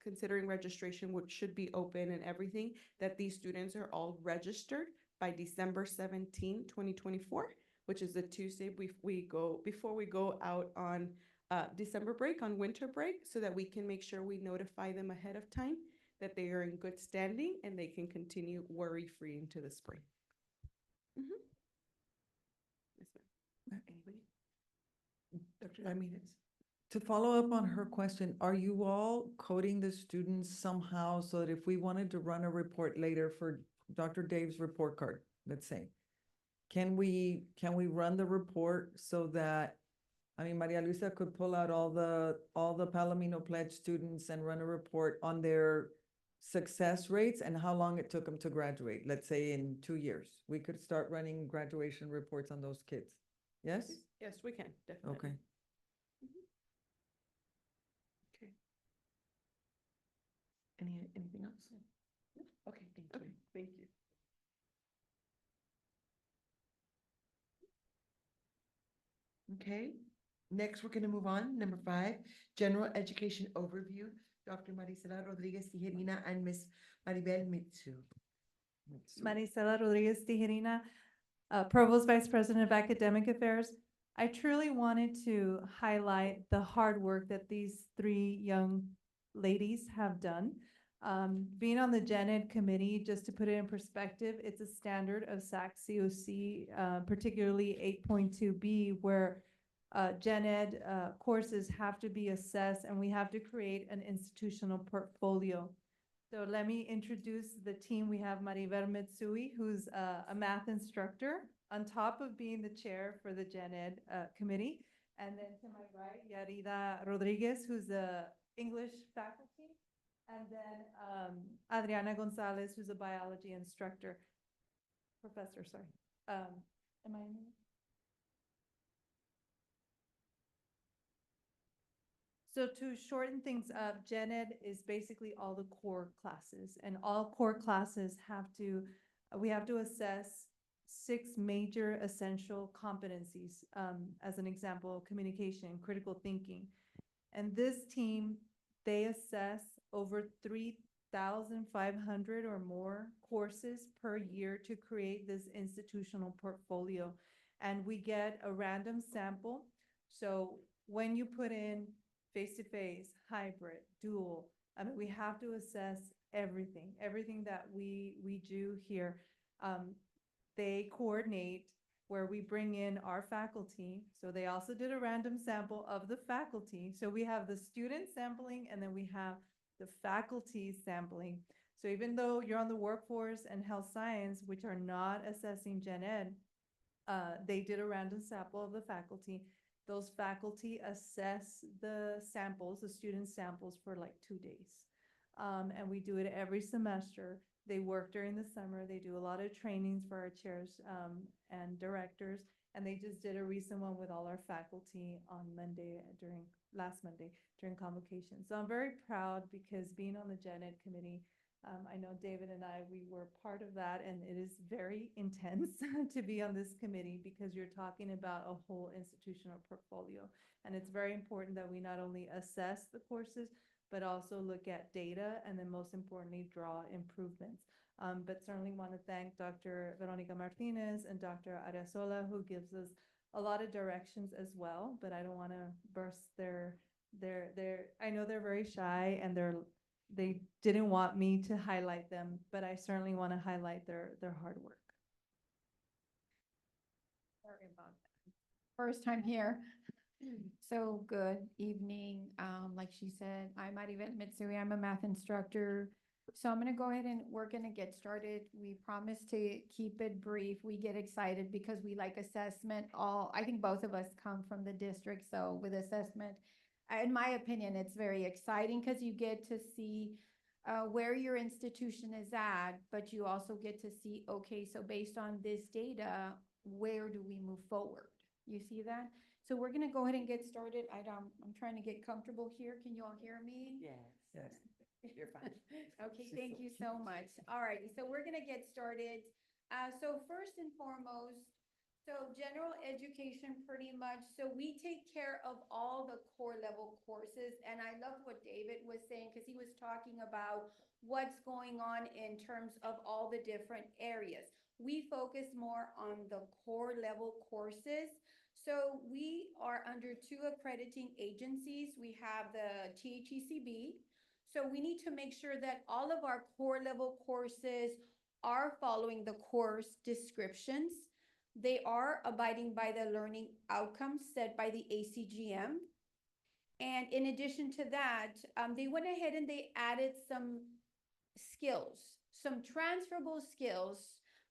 considering registration should be open and everything, that these students are all registered by December 17, 2024, which is the Tuesday before we go out on December break, on winter break, so that we can make sure we notify them ahead of time that they are in good standing and they can continue worry-free into the spring. Mm-hmm. Yes, ma'am. Anybody? Dr. Ramirez? To follow up on her question, are you all coding the students somehow so that if we wanted to run a report later for Dr. Dave's report card, let's say, can we run the report so that, I mean, Maria Luisa could pull out all the Palomino Pledge students and run a report on their success rates and how long it took them to graduate, let's say in 2 years. We could start running graduation reports on those kids. Yes? Yes, we can, definitely. Okay. Anything else? No? Okay, thank you. Thank you. Okay, next we're gonna move on. Number 5, general education overview. Dr. Marisela Rodriguez Tijerina and Miss Maribel Mitsu. Marisela Rodriguez Tijerina, Provost Vice President of Academic Affairs. I truly wanted to highlight the hard work that these three young ladies have done. Being on the Gen Ed committee, just to put it in perspective, it's a standard of SAC COC, particularly 8.2B, where Gen Ed courses have to be assessed and we have to create an institutional portfolio. So let me introduce the team. We have Maribel Mitsui, who's a math instructor, on top of being the chair for the Gen Ed committee. And then to my right, Yarida Rodriguez, who's the English faculty. And then Adriana Gonzalez, who's a biology instructor, professor, sorry. Am I in there? So to shorten things up, Gen Ed is basically all the core classes, and all core classes have to, we have to assess 6 major essential competencies. As an example, communication, critical thinking. And this team, they assess over 3,500 or more courses per year to create this institutional portfolio. And we get a random sample. So when you put in face-to-face, hybrid, dual, I mean, we have to assess everything that we do here. They coordinate where we bring in our faculty. So they also did a random sample of the faculty. So we have the student sampling and then we have the faculty sampling. So even though you're on the workforce and health science, which are not assessing Gen Ed, they did a random sample of the faculty. Those faculty assess the samples, the student samples, for like 2 days. And we do it every semester. They work during the summer. They do a lot of trainings for our chairs and directors. And they just did a recent one with all our faculty on last Monday during convocation. So I'm very proud because being on the Gen Ed committee, I know David and we were part of that, and it is very intense to be on this committee because you're talking about a whole institutional portfolio. And it's very important that we not only assess the courses, but also look at data and then most importantly, draw improvements. But certainly want to thank Dr. Veronica Martinez and Dr. Ariasola, who gives us a lot of directions as well, but I don't want to burst I know they're very shy and they didn't want me to highlight them, but I certainly want to highlight their hard work. Sorry about that. First time here. So good evening. Like she said, I'm Maribel Mitsui. I'm a math instructor. So I'm gonna go ahead and we're gonna get started. We promise to keep it brief. We get excited because we like assessment. I think both of us come from the district, so with assessment, in my opinion, it's very exciting because you get to see where your institution is at, but you also get to see, okay, so based on this data, where do we move forward? You see that? So we're gonna go ahead and get started. I'm trying to get comfortable here. Can you all hear me? Yes. You're fine. Okay, thank you so much. All right, so we're gonna get started. So first and foremost, so general education pretty much, so we take care of all the core level courses. And I love what David was saying because he was talking about what's going on in terms of all the different areas. We focus more on the core level courses. So we are under 2 accrediting agencies. We have the THECB. So we need to make sure that all of our core level courses are following the course descriptions. They are abiding by the learning outcomes set by the ACGM. And in addition to that, they went ahead and they added some skills, some transferable skills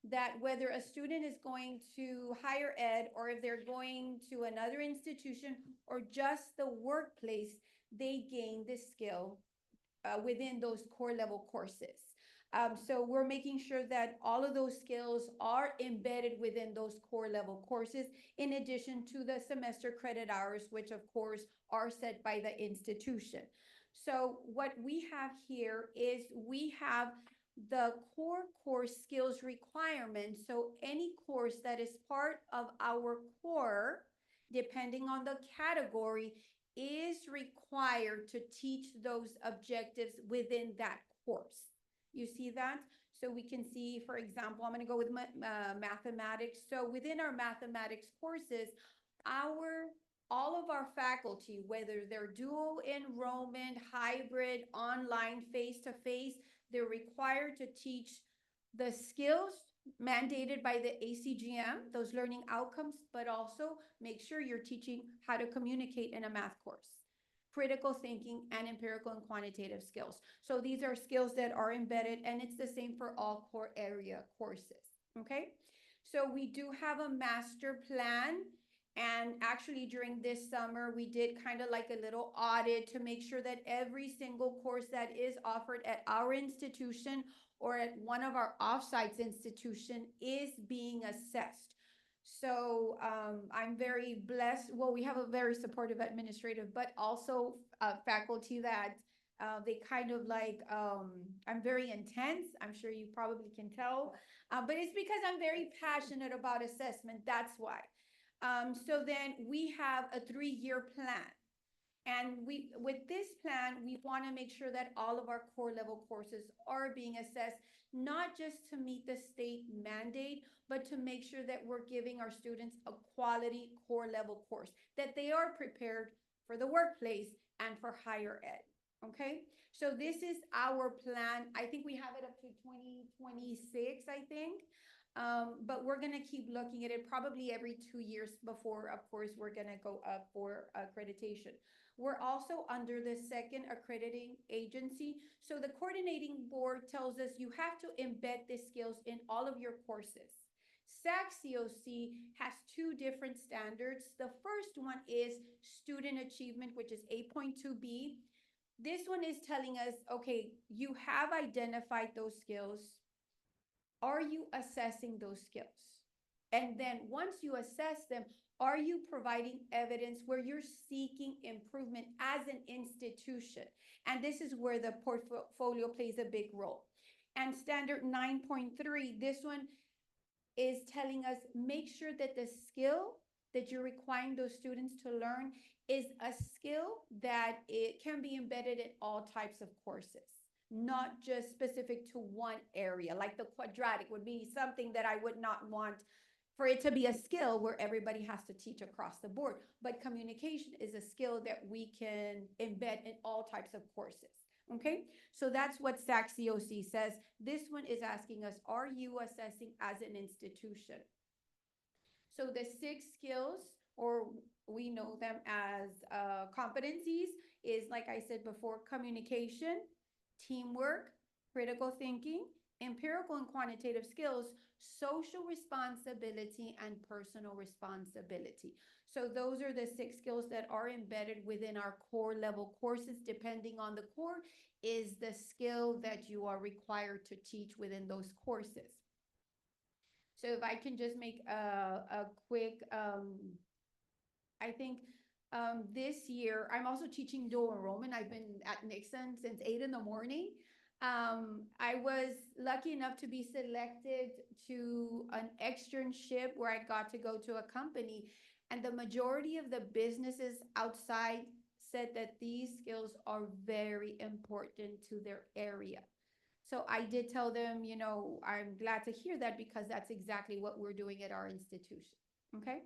that whether a student is going to higher ed or if they're going to another institution or just the workplace, they gain this skill within those core level courses. So we're making sure that all of those skills are embedded within those core level courses, in addition to the semester credit hours, which of course are set by the institution. So what we have here is we have the core course skills requirements. So any course that is part of our core, depending on the category, is required to teach those objectives within that course. You see that? So we can see, for example, I'm going to go with mathematics. So within our mathematics courses, all of our faculty, whether they're dual enrollment, hybrid, online, face-to-face, they're required to teach the skills mandated by the ACGM, those learning outcomes, but also make sure you're teaching how to communicate in a math course, critical thinking, and empirical and quantitative skills. So these are skills that are embedded, and it's the same for all core area courses, okay? So we do have a master plan, and actually during this summer, we did kind of like a little audit to make sure that every single course that is offered at our institution or at one of our offsites institution is being assessed. So I'm very blessed. Well, we have a very supportive administrative, but also faculty that they kind of like, I'm very intense. I'm sure you probably can tell, but it's because I'm very passionate about assessment. That's why. So then we have a 3-year plan. And with this plan, we want to make sure that all of our core level courses are being assessed, not just to meet the state mandate, but to make sure that we're giving our students a quality core level course, that they are prepared for the workplace and for higher ed. Okay, so this is our plan. I think we have it up to 2026, I think. But we're going to keep looking at it probably every 2 years before, of course, we're going to go up for accreditation. We're also under the second accrediting agency. So the coordinating board tells us you have to embed the skills in all of your courses. SAC-COC has 2 different standards. The first one is student achievement, which is 8.2B. This one is telling us, okay, you have identified those skills. Are you assessing those skills? And then once you assess them, are you providing evidence where you're seeking improvement as an institution? And this is where the portfolio plays a big role. And standard 9.3, this one is telling us make sure that the skill that you're requiring those students to learn is a skill that it can be embedded in all types of courses, not just specific to one area. Like the quadratic would be something that I would not want for it to be a skill where everybody has to teach across the board. But communication is a skill that we can embed in all types of courses. Okay, so that's what SAC-COC says. This one is asking us, are you assessing as an institution? So the 6 skills, or we know them as competencies, is, like I said before, communication, teamwork, critical thinking, empirical and quantitative skills, social responsibility, and personal responsibility. So those are the 6 skills that are embedded within our core level courses. Depending on the core is the skill that you are required to teach within those courses. So if I can just make a quick, I think this year, I'm also teaching dual enrollment. I've been at Nixon since 8 in the morning. I was lucky enough to be selected to an externship where I got to go to a company, and the majority of the businesses outside said that these skills are very important to their area. So I did tell them, you know, I'm glad to hear that because that's exactly what we're doing at our institution. Okay.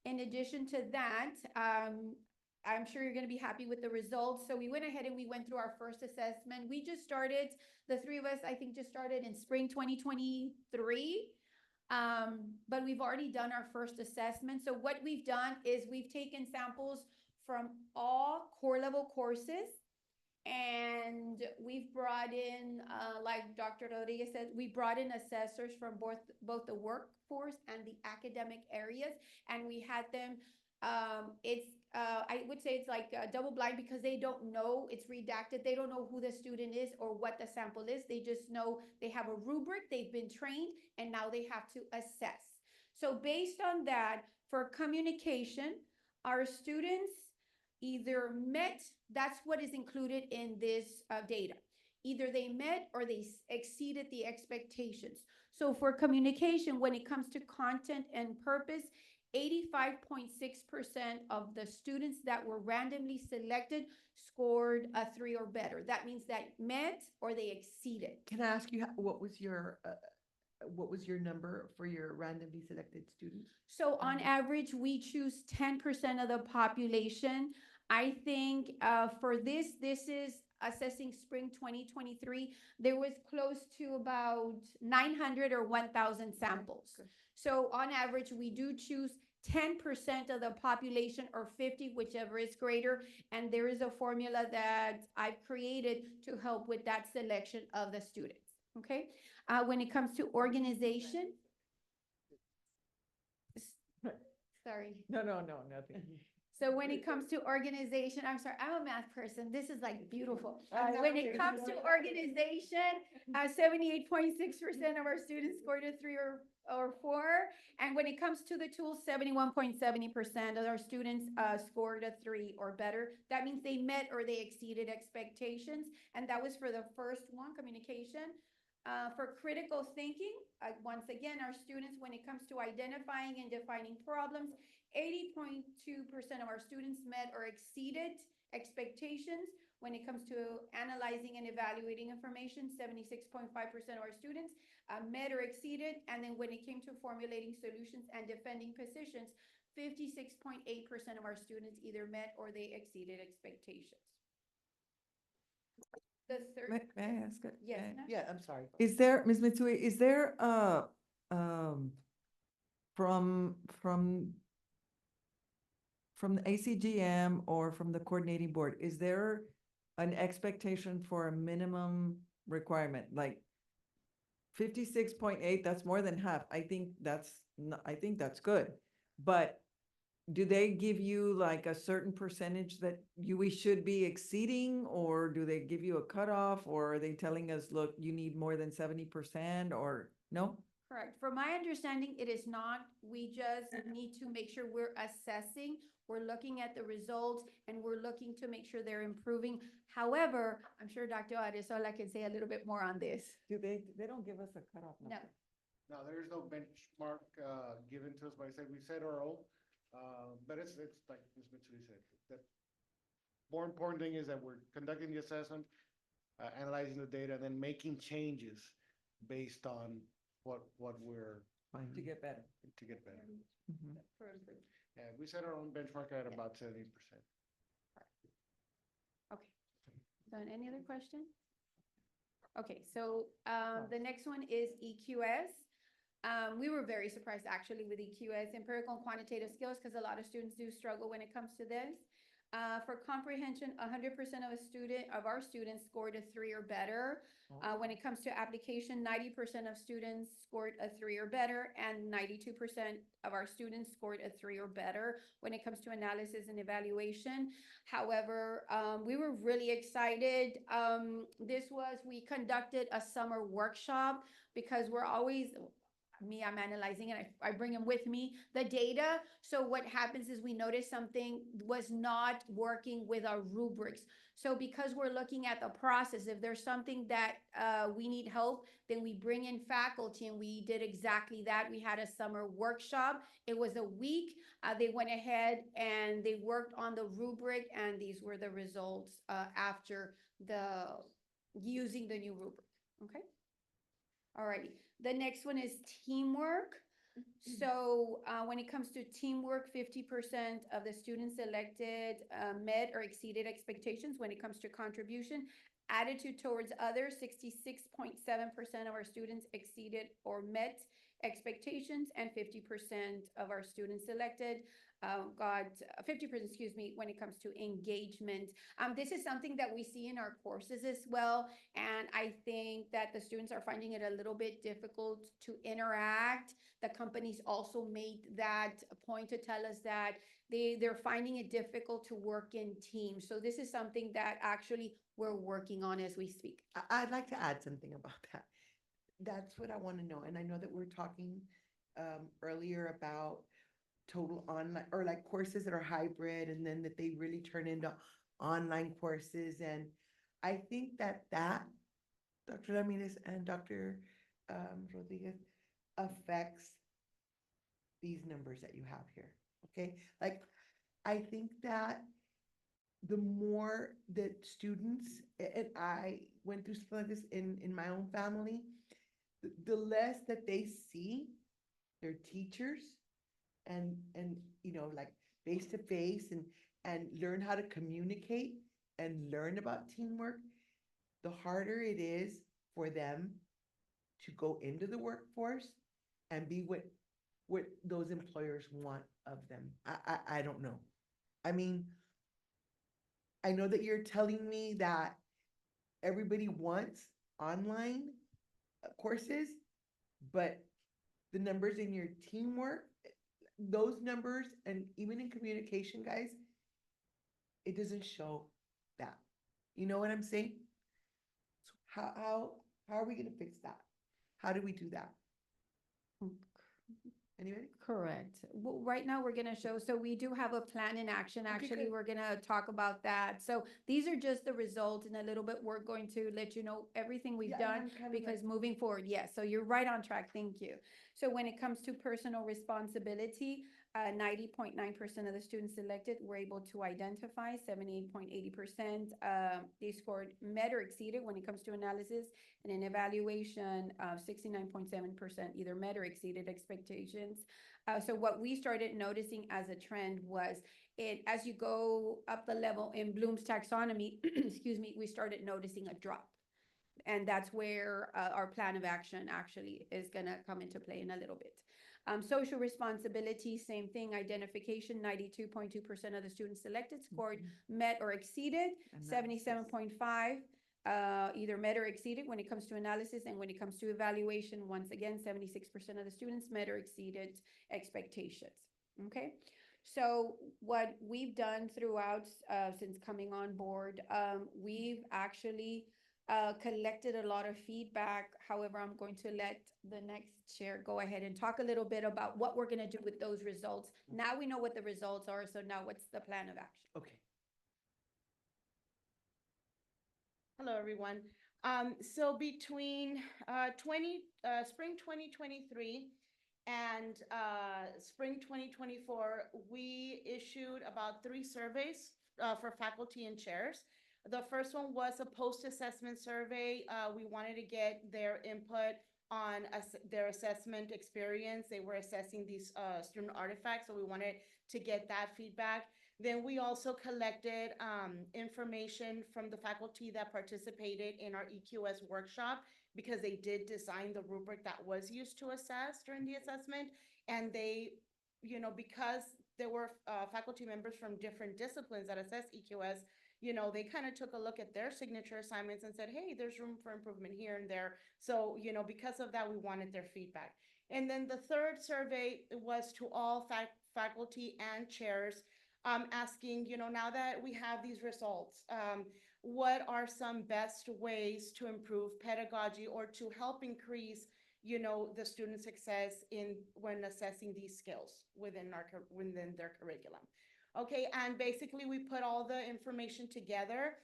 In addition to that, I'm sure you're going to be happy with the results. So we went ahead and we went through our first assessment. We just started, the 3 of us, I think, just started in spring 2023. But we've already done our first assessment. So what we've done is we've taken samples from all core level courses, and we've brought in, like Dr. Rodriguez said, we brought in assessors from both the workforce and the academic areas, and we had them, I would say it's like double blind because they don't know, it's redacted. They don't know who the student is or what the sample is. They just know they have a rubric, they've been trained, and now they have to assess. So based on that, for communication, our students either met, that's what is included in this data. Either they met or they exceeded the expectations. So for communication, when it comes to content and purpose, 85.6% of the students that were randomly selected scored a 3 or better. That means that met or they exceeded. Can I ask you, what was your number for your randomly selected students? So on average, we choose 10% of the population. I think for this is assessing spring 2023. There was close to about 900 or 1,000 samples. So on average, we do choose 10% of the population or 50, whichever is greater. And there is a formula that I've created to help with that selection of the students. Okay. When it comes to organization, sorry. No, nothing. So when it comes to organization, I'm sorry, I'm a math person. This is like beautiful. When it comes to organization, 78.6% of our students scored a 3 or 4. And when it comes to the tools, 71.70% of our students scored a 3 or better. That means they met or they exceeded expectations. And that was for the first one, communication. For critical thinking, once again, our students, when it comes to identifying and defining problems, 80.2% of our students met or exceeded expectations. When it comes to analyzing and evaluating information, 76.5% of our students met or exceeded. And then when it came to formulating solutions and defending positions, 56.8% of our students either met or they exceeded expectations. The third. May I ask it? Yes, May I- ma'am? Yeah, I'm sorry. Is there, Ms. Mitsui, is there from the ACGM or from the coordinating board, is there an expectation for a minimum requirement? Like 56.8, that's more than half. I think that's good. But do they give you like a certain percentage that we should be exceeding, or do they give you a cutoff, or are they telling us, look, you need more than 70%, or no? Correct. From my understanding, it is not. We just need to make sure we're assessing, we're looking at the results, and we're looking to make sure they're improving. However, I'm sure Dr. Arrezola can say a little bit more on this. Do they don't give us a cutoff No. number? No, there is no benchmark given to us, but I said we set our own. But it's like Ms. Mitsui said, the more important thing is that we're conducting the assessment, analyzing the data, and then making changes based on what we're To get better. to get better. Mhm. Yeah, we set our own benchmark at about 70%. Okay. So any other question? Okay, so the next one is EQS. We were very surprised actually with EQS, empirical and quantitative skills, because a lot of students do struggle when it comes to this. For comprehension, 100% of our students scored a 3 or better. When it comes to application, 90% of students scored a 3 or better, and 92% of our students scored a 3 or better when it comes to analysis and evaluation. However, we were really excited. We conducted a summer workshop because we're always, I'm analyzing it, I bring them with me, the data. So what happens is we notice something was not working with our rubrics. So because we're looking at the process, if there's something that we need help, then we bring in faculty, and we did exactly that. We had a summer workshop. It was a week. They went ahead and they worked on the rubric, and these were the results after using the new rubric. Okay. Alrighty. The next one is teamwork. So when it comes to teamwork, 50% of the students selected met or exceeded expectations. When it comes to contribution, attitude towards others, 66.7% of our students exceeded or met expectations, and 50% of our students selected got 50%, excuse me, when it comes to engagement. This is something that we see in our courses as well. And I think that the students are finding it a little bit difficult to interact. The companies also made that point to tell us that they're finding it difficult to work in teams. So this is something that actually we're working on as we speak. I'd like to add something about that. That's what I want to know. And I know that we're talking earlier about total online, or like courses that are hybrid, and then that they really turn into online courses. And I think that Dr. Ramirez and Dr. Rodriguez, affects these numbers that you have here, okay? Like, I think that the more that students, and I went through something like this in my own family, the less that they see their teachers and like face to face and learn how to communicate and learn about teamwork, the harder it is for them to go into the workforce and be what those employers want of them. I don't know. I mean, I know that you're telling me that everybody wants online courses, but the numbers in your teamwork, those numbers, and even in communication, guys, it doesn't show that. You know what I'm saying? So how are we gonna fix that? How do we do that? Anybody? Correct. Well, right now, we're gonna show, so we do have a plan in action. Actually, good. we're gonna talk about that. So these are just the results, and a little bit, we're going to let you know everything we've Yeah, done. I'm kinda Because like- moving forward, yes, so you're right on track, thank you. So when it comes to personal responsibility, 90.9% of the students selected were able to identify, 78.80%. They scored met or exceeded when it comes to analysis, and an evaluation of 69.7% either met or exceeded expectations. So what we started noticing as a trend was as you go up the level in Bloom's taxonomy, excuse me, we started noticing a drop. And that's where our plan of action actually is gonna come into play in a little bit. Social responsibility, same thing, identification, 92.2% of the students selected scored met or exceeded, Analysis. 77.5 either met or exceeded when it comes to analysis, and when it comes to evaluation, once again, 76% of the students met or exceeded expectations. Okay, so what we've done throughout since coming on board, we've actually collected a lot of feedback. However, I'm going to let the next chair go ahead and talk a little bit about what we're gonna do with those results. Now we know what the results are, so now what's the plan of action? Okay. Hello, everyone. So between spring 2023 and spring 2024, we issued about 3 surveys for faculty and chairs. The first one was a post-assessment survey. We wanted to get their input on their assessment experience. They were assessing these student artifacts, so we wanted to get that feedback. Then we also collected information from the faculty that participated in our EQS workshop, because they did design the rubric that was used to assess during the assessment. And they, because there were faculty members from different disciplines that assess EQS, they kind of took a look at their signature assignments and said, hey, there's room for improvement here and there. So, because of that, we wanted their feedback. And then the third survey was to all faculty and chairs, asking, now that we have these results, what are some best ways to improve pedagogy or to help increase, the student success when assessing these skills within their curriculum. Okay, and basically we put all the information together.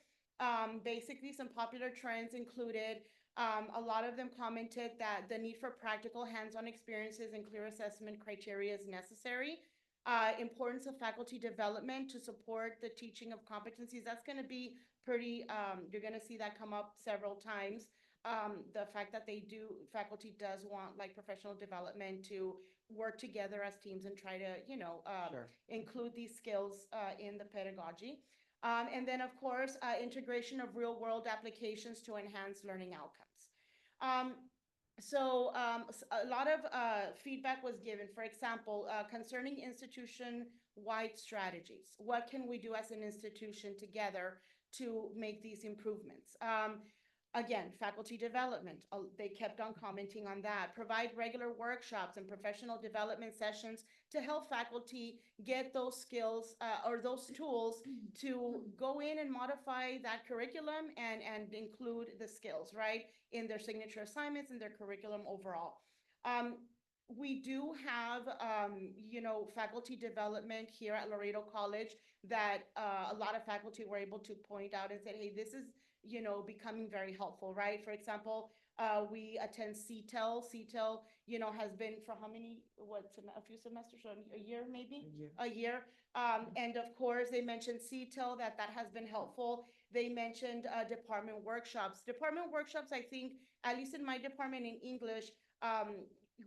Basically some popular trends included, a lot of them commented that the need for practical hands-on experiences and clear assessment criteria is necessary. Importance of faculty development to support the teaching of competencies. That's going to be pretty, you're going to see that come up several times. The fact that faculty does want like professional development to work together as teams and try to, Sure. include these skills in the pedagogy. And then, of course, integration of real world applications to enhance learning outcomes. So a lot of feedback was given, for example, concerning institution-wide strategies. What can we do as an institution together to make these improvements? Again, faculty development, they kept on commenting on that. Provide regular workshops and professional development sessions to help faculty get those skills or those tools to go in and modify that curriculum and include the skills, right, in their signature assignments and their curriculum overall. We do have, faculty development here at Laredo College that a lot of faculty were able to point out and said, hey, this is, becoming very helpful, right? For example, we attend CTEL. CTEL, has been for how many, a few semesters, or a year maybe? A year. And of course, they mentioned CTEL, that has been helpful. They mentioned department workshops. Department workshops, I think, at least in my department in English,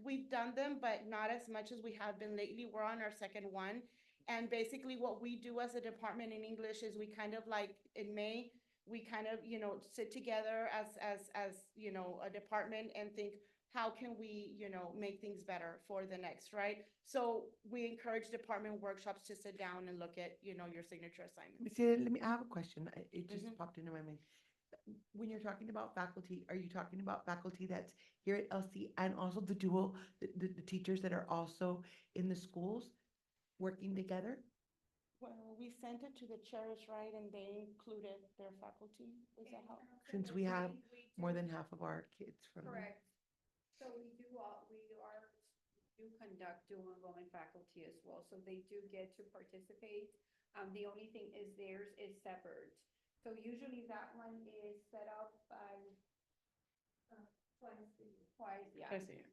we've done them, but not as much as we have been lately. We're on our second one. And basically what we do as a department in English is we kind of like in May, we kind of, sit together as, a department and think, how can we, make things better for the next, right? So we encourage department workshops to sit down and look at, your signature assignments. I have a question. It just Mhm. popped into my mind. When you're talking about faculty, are you talking about faculty that's here at LC and also the dual, the teachers that are also in the schools working together? Well, we sent it to the chairs, right, and they included their faculty. Is that how? Since we have more than half of our kids from. Correct. So we do conduct dual enrollment faculty as well, so they do get to participate. The only thing is theirs is separate. So usually that one is set up by, twice, yeah. Twice a year.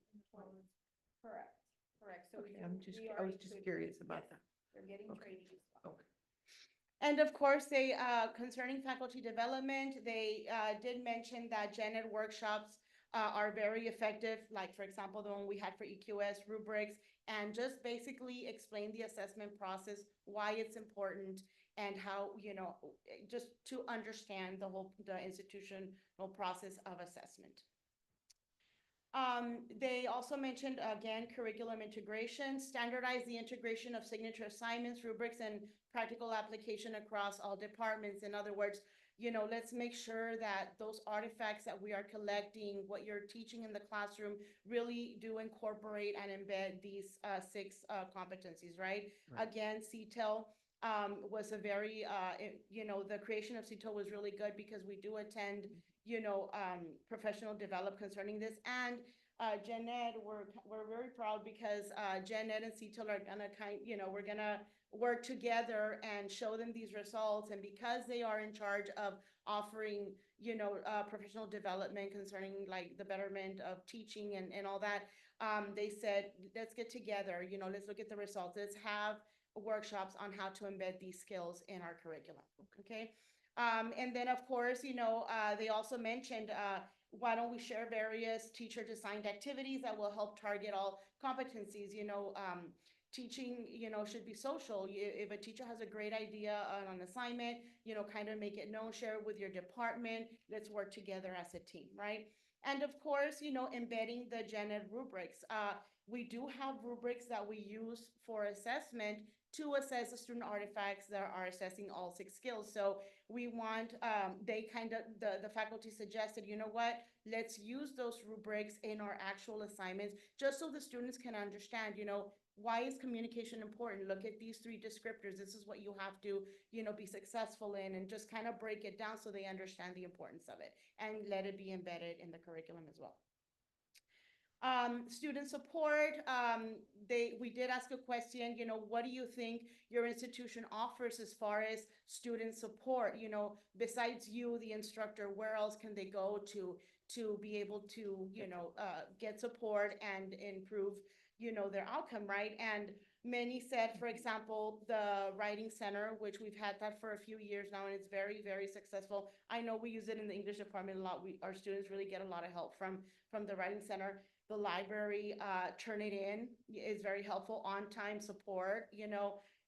Correct, correct. So Okay, we I are was just included. curious about Yes, that. they're getting Okay. training as well. Okay. And of course, they, concerning faculty development, they did mention that gen ed workshops are very effective, like for example, the one we had for EQS rubrics, and just basically explain the assessment process, why it's important, and how, just to understand the institutional process of assessment. They also mentioned, again, curriculum integration, standardize the integration of signature assignments, rubrics, and practical application across all departments. In other words, let's make sure that those artifacts that we are collecting, what you're teaching in the classroom, really do incorporate and embed these six competencies, right? Right. Again, CTEL was a very, the creation of CTEL was really good because we do attend professional develop concerning this. And Gen Ed, we're very proud because Gen Ed and CTEL are gonna we're gonna work together and show them these results. And because they are in charge of offering, professional development concerning like the betterment of teaching and all that, they said, let's get together, let's look at the results. Let's have workshops on how to embed these skills in our curriculum, okay? And then, of course, they also mentioned, why don't we share various teacher-designed activities that will help target all competencies? Teaching, should be social. If a teacher has a great idea on an assignment, kind of make it known, share it with your department. Let's work together as a team, right? And of course, embedding the gen ed rubrics. We do have rubrics that we use for assessment to assess the student artifacts that are assessing all six skills. So we want, the faculty suggested, you know what, let's use those rubrics in our actual assignments, just so the students can understand, why is communication important? Look at these three descriptors. This is what you have to, be successful in, and just kind of break it down so they understand the importance of it and let it be embedded in the curriculum as well. Student support, we did ask a question, what do you think your institution offers as far as student support? Besides you, the instructor, where else can they go to be able to, get support and improve, their outcome, right? And many said, for example, the writing center, which we've had that for a few years now, and it's very, very successful. I know we use it in the English department a lot. Our students really get a lot of help from the writing center. The library, Turnitin is very helpful. On-time support,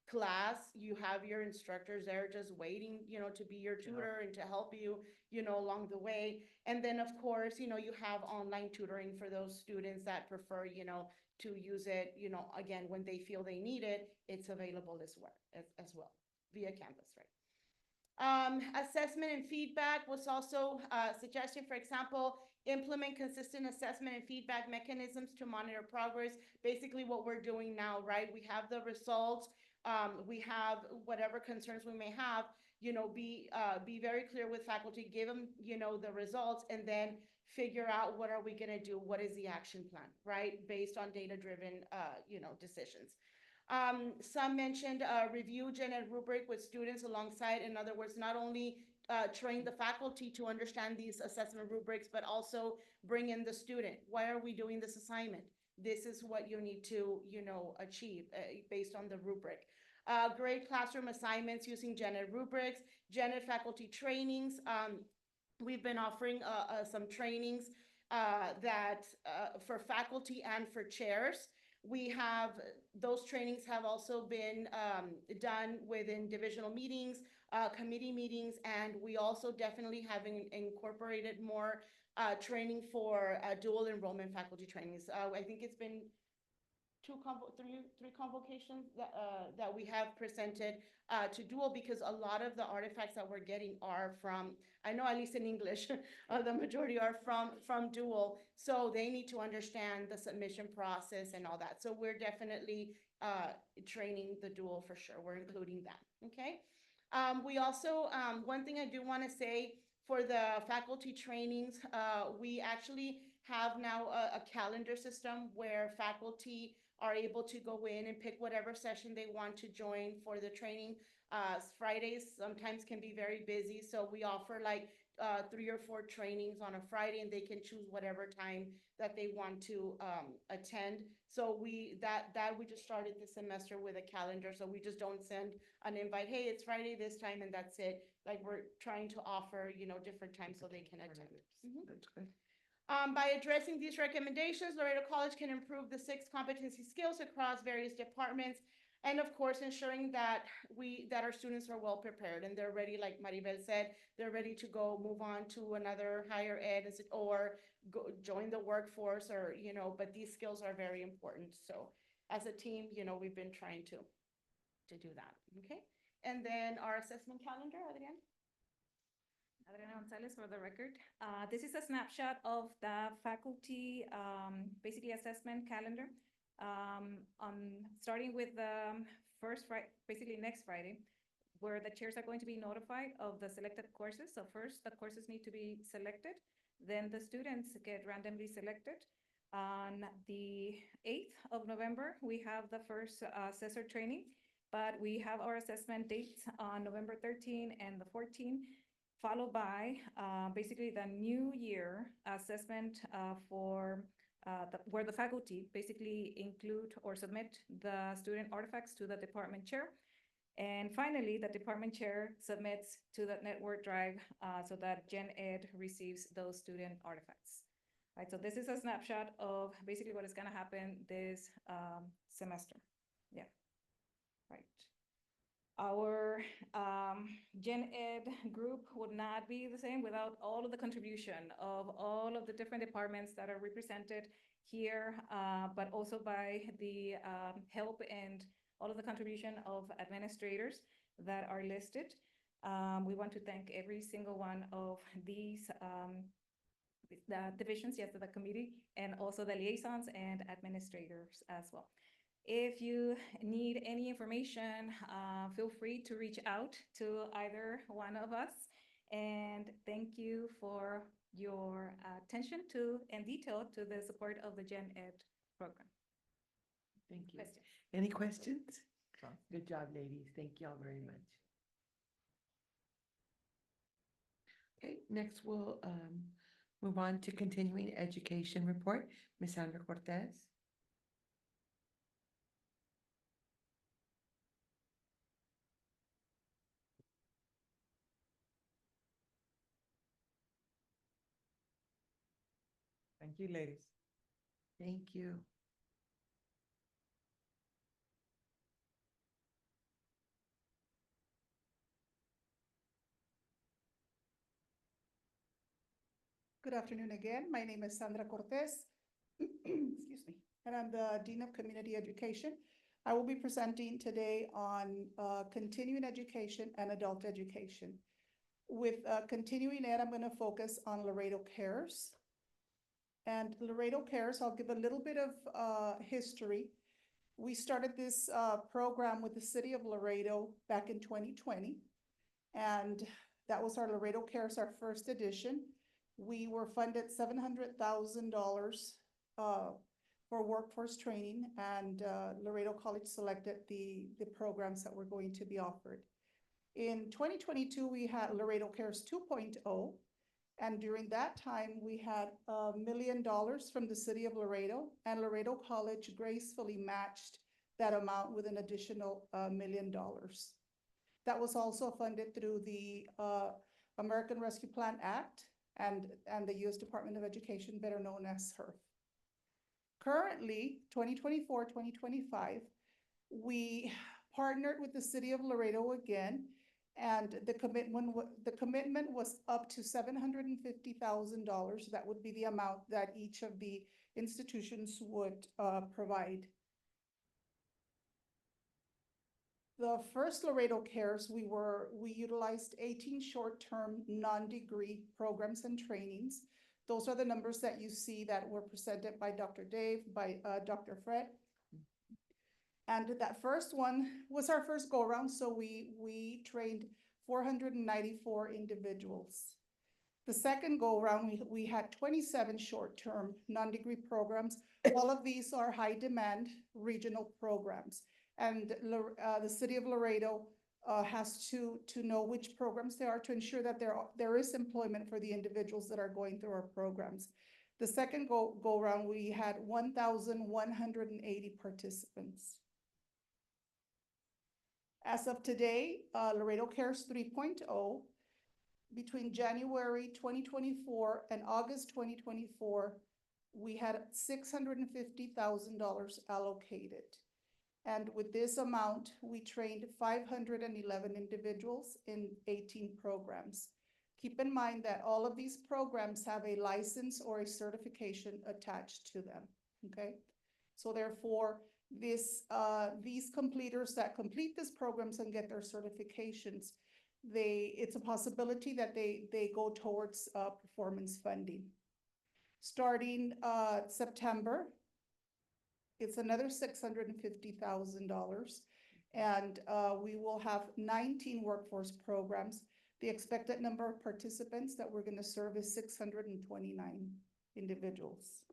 class, you have your instructors there just waiting, to be your tutor and to help you, along the way. And then, of course, you have online tutoring for those students that prefer, to use it, again, when they feel they need it, it's available as well via Canvas, right? Assessment and feedback was also suggested. For example, implement consistent assessment and feedback mechanisms to monitor progress. Basically what we're doing now, right? We have the results. We have whatever concerns we may have, be very clear with faculty, give them, the results, and then, figure out what are we gonna do, what is the action plan, right? Based on data-driven, decisions. Some mentioned, review gen ed rubric with students alongside, in other words, not only train the faculty to understand these assessment rubrics, but also bring in the student. Why are we doing this assignment? This is what you need to, achieve based on the rubric. Grade classroom assignments using gen ed rubrics, gen ed faculty trainings. We've been offering some trainings that for faculty and for chairs. We have, those trainings have also been done within divisional meetings, committee meetings, and we also definitely have incorporated more training for dual enrollment faculty trainings. I think it's been three convocations that we have presented to dual, because a lot of the artifacts that we're getting are from, I know at least in English, the majority are from dual, so they need to understand the submission process and all that. So we're definitely training the dual for sure. We're including that, okay? We also, one thing I do want to say for the faculty trainings, we actually have now a calendar system where faculty are able to go in and pick whatever session they want to join for the training. Fridays sometimes can be very busy, so we offer like 3 or 4 trainings on a Friday, and they can choose whatever time that they want to attend. So we just started this semester with a calendar, so we just don't send an invite, hey, it's Friday this time, and that's it. Like, we're trying to offer, different times so they can attend. Mhm. That's good. By addressing these recommendations, Laredo College can improve the 6 competency skills across various departments, and of course, ensuring that our students are well prepared and they're ready, like Maribel said, they're ready to go move on to another higher ed or go join the workforce, or, but these skills are very important. So as a team, we've been trying to do that, okay? And then our assessment calendar, Adriana? Adriana Gonzalez for the record. This is a snapshot of the faculty, basically assessment calendar. Starting with the first Friday, basically next Friday, where the chairs are going to be notified of the selected courses. So first, the courses need to be selected. Then the students get randomly selected. On the 8th of November, we have the first assessor training, but we have our assessment dates on November 13 and the 14th. Followed by basically the new year assessment where the faculty basically include or submit the student artifacts to the department chair. And finally, the department chair submits to the network drive so that Gen Ed receives those student artifacts. Right, so this is a snapshot of basically what is going to happen this semester. Yeah, right. Our Gen Ed group would not be the same without all of the contribution of all of the different departments that are represented here, but also by the help and all of the contribution of administrators that are listed. We want to thank every single one of these the divisions, yes, of the committee, and also the liaisons and administrators as well. If you need any information, feel free to reach out to either one of us. And thank you for your attention to and detail to the support of the Gen Ed program. Thank you. Questions? Any questions? Good job, ladies. Thank y'all very much. Okay, next we'll move on to continuing education report. Ms. Sandra Cortez. Thank you, ladies. Thank you. Good afternoon again. My name is Sandra Cortez. Excuse me. And I'm the Dean of Community Education. I will be presenting today on continuing education and adult education. With continuing ed, I'm going to focus on Laredo Cares. And Laredo Cares, I'll give a little bit of history. We started this program with the city of Laredo back in 2020. And that was our Laredo Cares, our first edition. we were funded $700,000 for workforce training, and Laredo College selected the programs that were going to be offered. In 2022, we had Laredo Cares 2.0, and during that time, we had $1 million from the city of Laredo, and Laredo College gracefully matched that amount with an additional $1 million. That was also funded through the American Rescue Plan Act and the U.S. Department of Education, better known as HERF. Currently, 2024, 2025, we partnered with the city of Laredo again, and the commitment was up to $750,000. That would be the amount that each of the institutions would provide. The first Laredo Cares, we utilized 18 short-term non-degree programs and trainings. Those are the numbers that you see that were presented by Dr. Dave, by Dr. Fred. And that first one was our first go-around, so we trained 494 individuals. The second go-around, we had 27 short-term non-degree programs. All of these are high-demand regional programs. And the city of Laredo has to know which programs there are to ensure that there is employment for the individuals that are going through our programs. The second go-round, we had 1,180 participants. As of today, Laredo Cares 3.0, between January 2024 and August 2024, we had $650,000 allocated. And with this amount, we trained 511 individuals in 18 programs. Keep in mind that all of these programs have a license or a certification attached to them, okay? So therefore, these completers that complete these programs and get their certifications, it's a possibility that they go towards performance funding. Starting September, it's another $650,000, and we will have 19 workforce programs. The expected number of participants that we're going to serve is 629 individuals.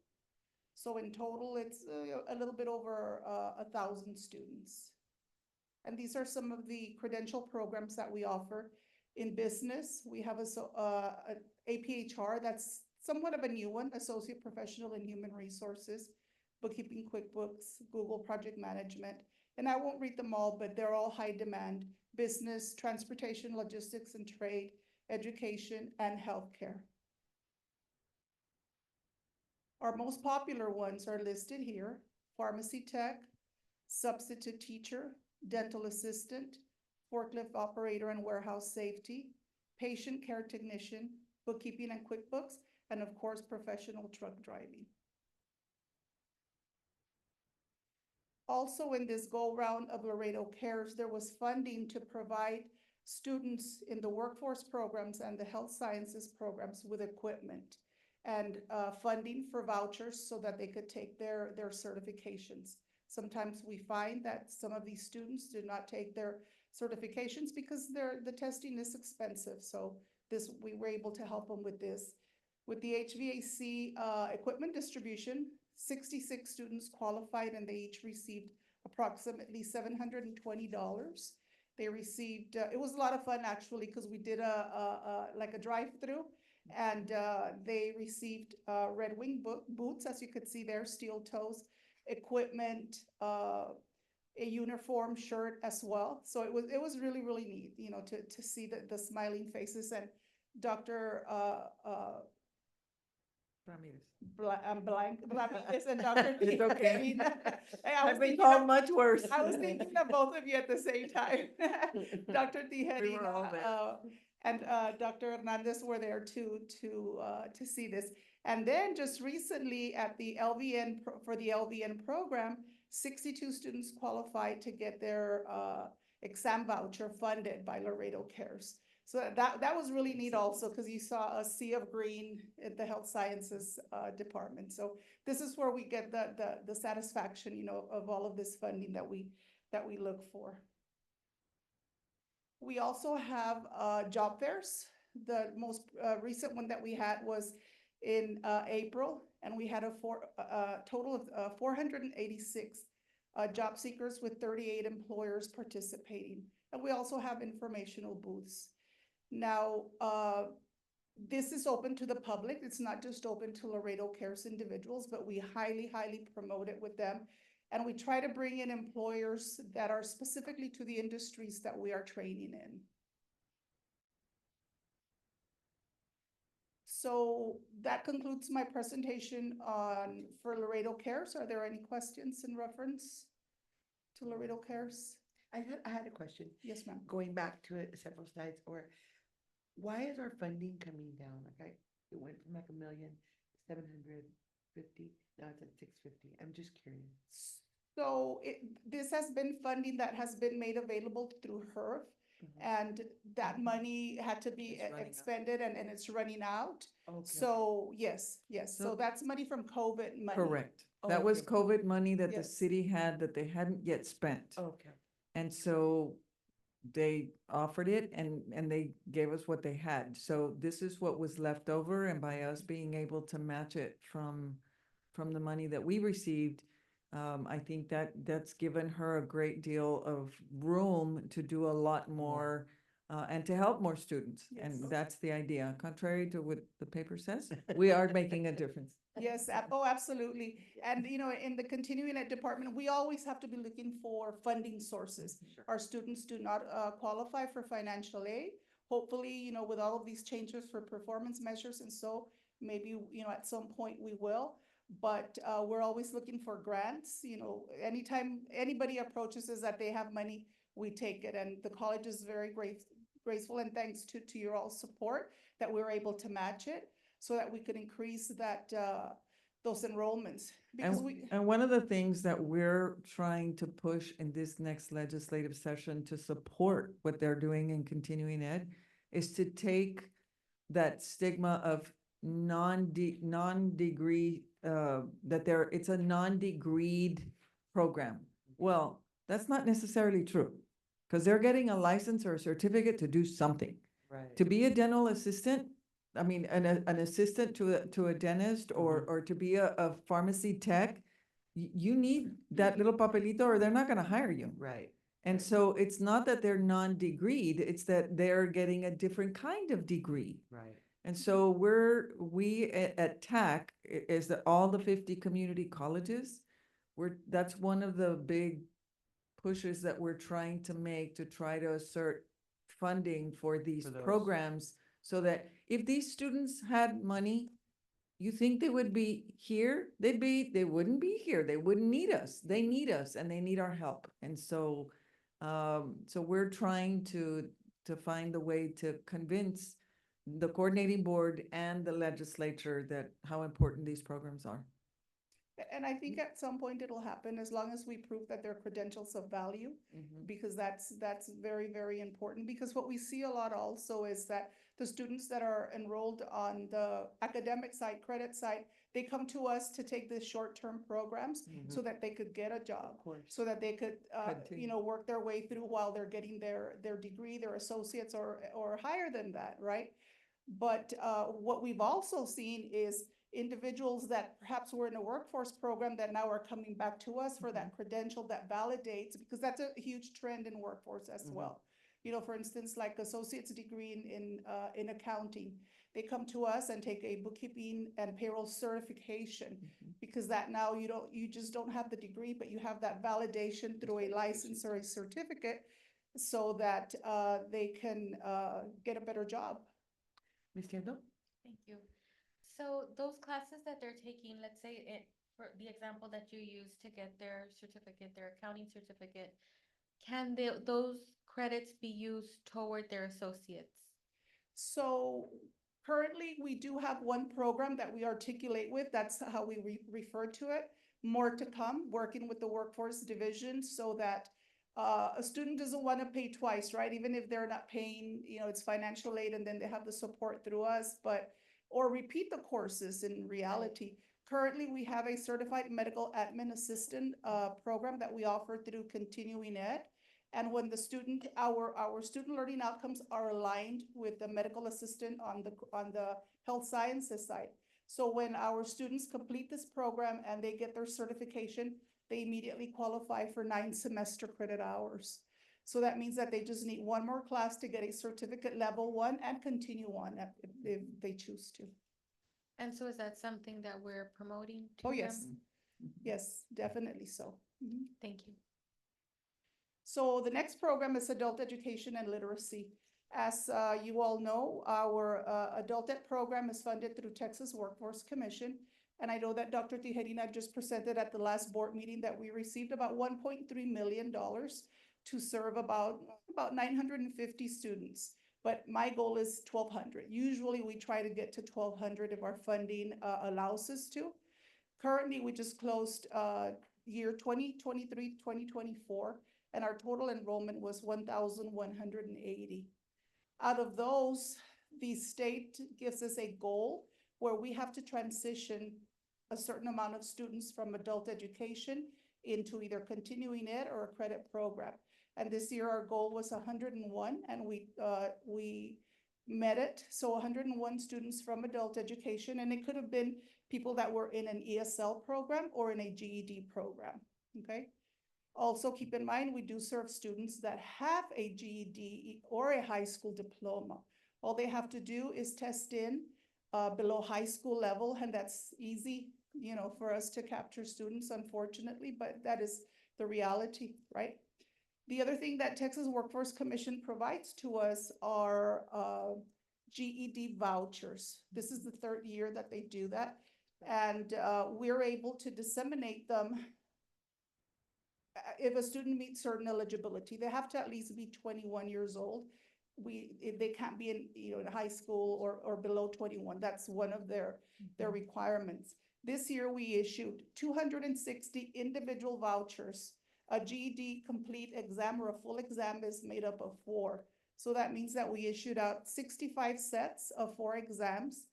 So in total, it's a little bit over 1,000 students. And these are some of the credential programs that we offer. In business, we have a APHR, that's somewhat of a new one, Associate Professional in Human Resources, Bookkeeping, QuickBooks, Google Project Management. And I won't read them all, but they're all high demand: business, transportation, logistics and trade, education, and healthcare. Our most popular ones are listed here: pharmacy tech, substitute teacher, dental assistant, forklift operator and warehouse safety, patient care technician, bookkeeping and QuickBooks, and of course, professional truck driving. Also in this go-round of Laredo Cares, there was funding to provide students in the workforce programs and the health sciences programs with equipment, and funding for vouchers so that they could take their certifications. Sometimes we find that some of these students do not take their certifications because the testing is expensive. So we were able to help them with this. With the HVAC equipment distribution, 66 students qualified, and they each received approximately $720. They received, it was a lot of fun actually, because we did like a drive-through, and they received Red Wing boots, as you could see there, steel toes, equipment, a uniform shirt as well. So it was really, really neat, you know, to see the smiling faces. And Dr. Ramirez. Ramirez and Dr. It's okay. I've been called much worse. I was thinking of both of you at the same time. Dr. We were all there. Tijerina and Dr. Hernandez were there to see this. And then just recently at the LVN, for the LVN program, 62 students qualified to get their exam voucher funded by Laredo Cares. So that was really neat also, because you saw a sea of green at the health sciences department. So this is where we get the satisfaction, you know, of all of this funding that we look for. We also have job fairs. The most recent one that we had was in April, and we had a total of 486 job seekers with 38 employers participating. And we also have informational booths. Now, this is open to the public. It's not just open to Laredo Cares individuals, but we highly, highly promote it with them. And we try to bring in employers that are specifically to the industries that we are training in. So that concludes my presentation for Laredo Cares. Are there any questions in reference to Laredo Cares? I had a question, Yes, ma'am. going back to it several slides, or why is our funding coming down? It went from like 1,750,000, now it's at 650. I'm just curious. So this has been funding that has been made available through HERF. And that money had to be It's running out. expended and it's running out. Okay. So yes. So So- that's money from COVID money. Correct. That was Okay. COVID money that the Yes. city had that they hadn't yet spent. Okay. And so they offered it and they gave us what they had. So this is what was left over, and by us being able to match it from the money that we received, I think that's given her a great deal of room to do a lot more and to help more students. Yes. And that's the idea. Contrary to what the paper says, we are making a difference. Yes, absolutely. And, in the continuing ed department, we always have to be looking for funding sources. Our students do not qualify for financial aid. Hopefully, with all of these changes for performance measures and so, maybe, at some point we will. But we're always looking for grants, anytime anybody approaches us that they have money, we take it. And the college is very graceful, and thanks to your all support that we were able to match it, so that we could increase those enrollments. Because And one of the things that we're trying to push in this next legislative session to support what they're doing in continuing ed is to take that stigma of non-degree, it's a non-degreed program. Well, that's not necessarily true, because they're getting a license or a certificate to do something. Right. To be a dental assistant, I mean, an assistant to a dentist or to be a pharmacy tech, you need that little papelito or they're not gonna hire you. Right. And so it's not that they're non-degreed, it's that they're getting a different kind of degree. Right. And so we at TAC, is that all the 50 community colleges, that's one of the big pushes that we're trying to make to try to assert funding for these For those. programs, so that if these students had money, you think they would be here? They wouldn't be here. They wouldn't need us. They need us and they need our help. And so, so we're trying to find a way to convince the coordinating board and the legislature that how important these programs are. And I think at some point it'll happen, as long as we prove that they're credentials of value, because that's very, very important. Because what we see a lot also is that the students that are enrolled on the academic side, credit side, they come to us to take the short-term programs so that they could get a job, so that they could, Continue. work their way through while they're getting their degree, their associates or higher than that, right? But what we've also seen is individuals that perhaps were in a workforce program that now are coming back to us for that credential that validates, because that's a huge trend in workforce as well. For instance, like associate's degree in accounting, they come to us and take a bookkeeping and payroll certification, because that now you just don't have the degree, but you have that validation through a license or a certificate, so that they can get a better job. Ms. Kendall? Thank you. So those classes that they're taking, let's say for the example that you use to get their certificate, their accounting certificate, can those credits be used toward their associates? So currently, we do have one program that we articulate with. That's how we refer to it. More to come, working with the workforce division, so that a student doesn't want to pay twice, right? Even if they're not paying, it's financial aid and then they have the support through us, or repeat the courses in reality. Currently, we have a certified medical admin assistant program that we offer through continuing ed. And when the student, our student learning outcomes are aligned with the medical assistant on the health sciences side. So when our students complete this program and they get their certification, they immediately qualify for 9 semester credit hours. So that means that they just need one more class to get a certificate level 1 and continue on if they choose to. And so is that something that we're promoting to Oh, them? yes. Yes, definitely so. Mhm. Thank you. So the next program is adult education and literacy. As you all know, our adult ed program is funded through Texas Workforce Commission. And I know that Dr. Tijerina just presented at the last board meeting that we received about $1.3 million to serve about 950 students. But my goal is 1,200. Usually we try to get to 1,200 if our funding allows us to. Currently, we just closed year 2023, 2024, and our total enrollment was 1,180. Out of those, the state gives us a goal where we have to transition a certain amount of students from adult education into either continuing ed or a credit program. And this year, our goal was 101, and we met it. So 101 students from adult education, and it could have been people that were in an ESL program or in a GED program, okay? Also, keep in mind, we do serve students that have a GED or a high school diploma. All they have to do is test in below high school level, and that's easy, you know, for us to capture students, unfortunately, but that is the reality, right? The other thing that Texas Workforce Commission provides to us are GED vouchers. This is the 3rd year that they do that. And we're able to disseminate them if a student meets certain eligibility. They have to at least be 21 years old. They can't be in high school or below 21. That's one of their requirements. This year we issued 260 individual vouchers. A GED complete exam or a full exam is made up of 4. So that means that we issued out 65 sets of 4 exams.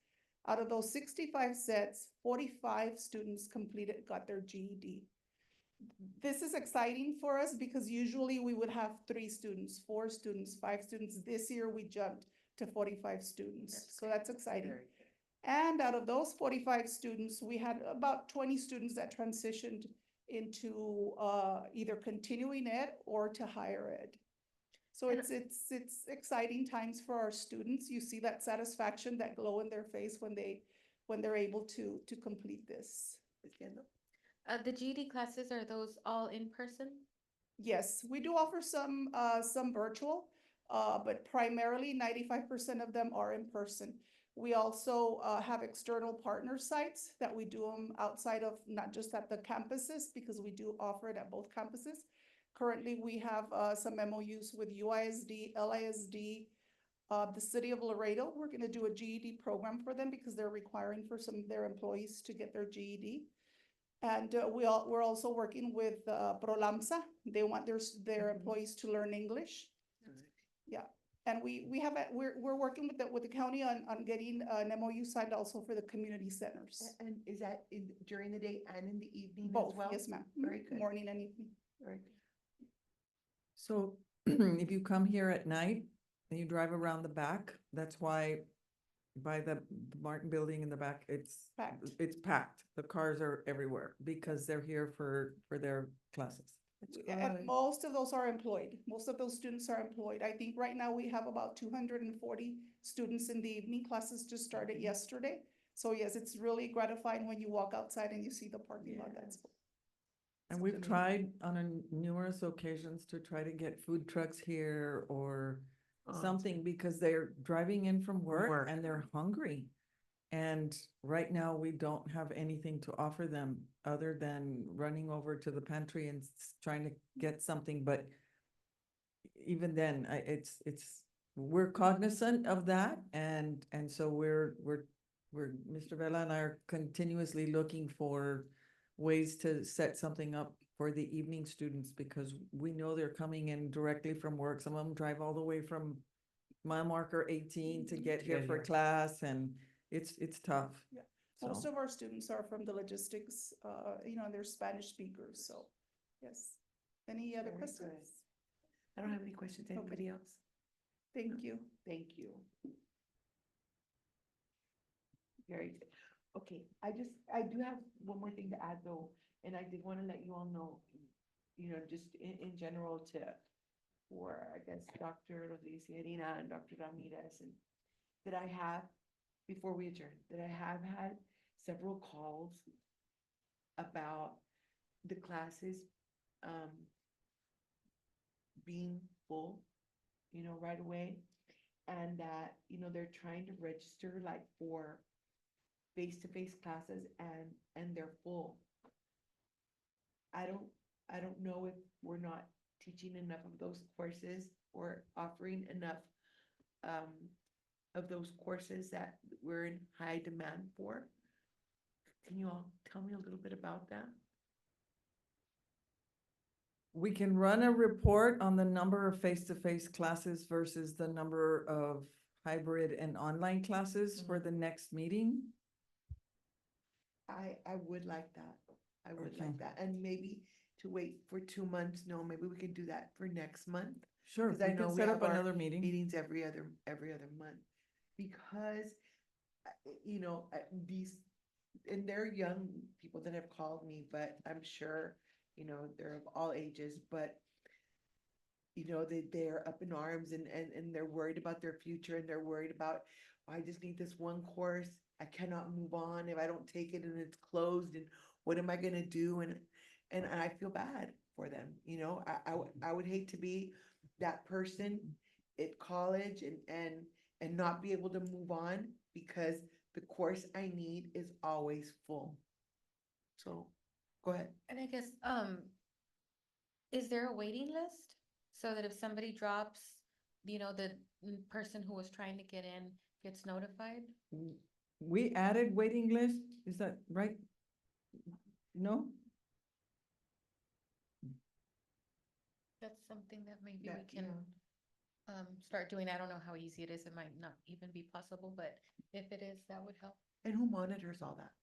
Out of those 65 sets, 45 students got their GED. This is exciting for us because usually we would have 3 students, 4 students, 5 students. This year we jumped to 45 students. So that's exciting. And out of those 45 students, we had about 20 students that transitioned into either continuing ed or to higher ed. So it's exciting times for our students. You see that satisfaction, that glow in their face when they're able to complete this. The GED classes, are those all in person? Yes, we do offer some virtual, but primarily 95% of them are in person. We also have external partner sites that we do them outside of, not just at the campuses, because we do offer it at both campuses. Currently, we have some MOUs with UISD, LISD, the city of Laredo. We're going to do a GED program for them because they're requiring for some of their employees to get their GED. And we're also working with ProLAMSA. They want their employees to learn English. Yeah. And we're working with the county on getting an MOU signed also for the community centers. And is that during the day and in the evening as Both, well? yes, ma'am. Very good. Morning and evening. Very good. So if you come here at night and you drive around the back, that's why by the Martin Building in the back, it's packed. The cars are everywhere because they're here for their classes. And most of those are employed. Most of those students are employed. I think right now we have about 240 students in the evening. Classes just started yesterday. So yes, it's really gratifying when you walk outside and you see the parking lot. That's And we've tried on numerous occasions to try to get food trucks here or something because they're driving in from work and they're hungry. And right now we don't have anything to offer them other than running over to the pantry and trying to get something. But even then, we're cognizant of that. And so we're Mr. Vela and I are continuously looking for ways to set something up for the evening students because we know they're coming in directly from work. Some of them drive all the way from mile marker 18 to get here for class, and it's tough. Yeah. Most So. of our students are from the logistics, they're Spanish speakers, so yes. Any other questions? I don't have any questions. Anybody else? Thank you. Thank you. Very good. Okay, I do have one more thing to add though, and I did want to let you all know, just in general for, I guess, Dr. Rodriguez Sierra and Dr. Ramirez, and that I have, before we adjourn, that I have had several calls about the classes, being full, right away. And that, they're trying to register like for face-to-face classes and they're full. I don't know if we're not teaching enough of those courses or offering enough of those courses that we're in high demand for. Can you all tell me a little bit about that? We can run a report on the number of face-to-face classes versus the number of hybrid and online classes for the next meeting. I would like that. I would Okay. like that. And maybe to wait for 2 months. No, maybe we can do that for next month. Sure, 'Cause I we know can we set have up our another meeting. Meetings every other month. Because, these, and they're young people that have called me, but I'm sure, they're of all ages, but they're up in arms and they're worried about their future and they're worried about, I just need this one course. I cannot move on if I don't take it and it's closed, and what am I gonna do? And I feel bad for them, I would hate to be that person at college and not be able to move on because the course I need is always full. So, go ahead. And I guess, is there a waiting list? So that if somebody drops, the person who was trying to get in gets notified? We added waiting list, is that right? No? That's something that maybe That, we can, start doing. I don't know how easy it is. It might not even be possible, but if it is, that would help. And who monitors all that?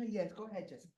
Yes, go ahead, Jessica.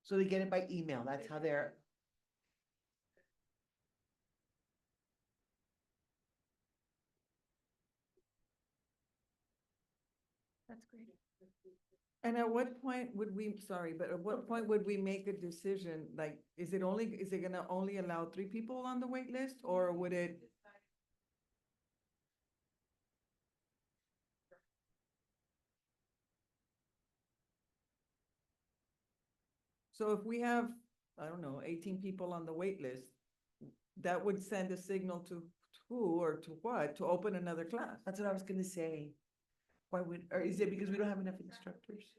So they get it by email, that's how they're. That's great. And at what point would we, sorry, but at what point would we make a decision? Like, is it gonna only allow 3 people on the wait list, or would it? So if we have, I don't know, 18 people on the wait list, that would send a signal to who or to what to open another class? That's what I was gonna say. Why would, or is it because we don't have enough instructors?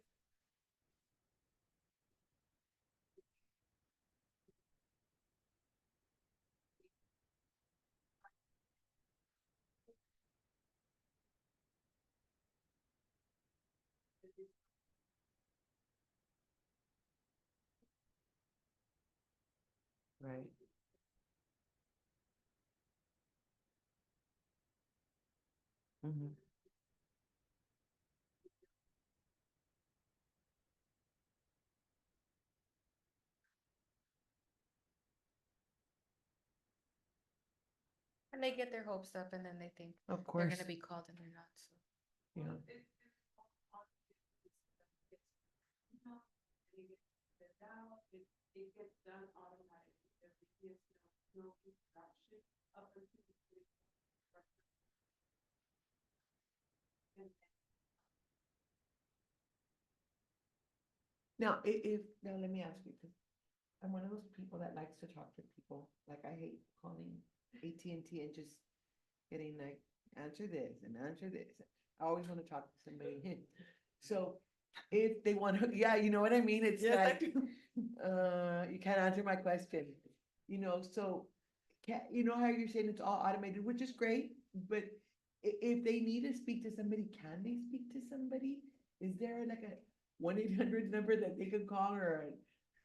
Right. Mhm. And they get their hopes up and then they think Of they're course, gonna be called and they're not, so. yeah. Now, now let me ask you, because I'm one of those people that likes to talk to people, like I hate calling AT AT&T and just getting like, answer this and answer this. I always want to talk to somebody. So if they want to, yeah, you know what I mean? It's Yes, I like, you can't answer my question, you know, so you know how you're saying it's all automated, which is great, but if they need to speak to somebody, can they speak to somebody? Is there like a 1-800 number that they can call, or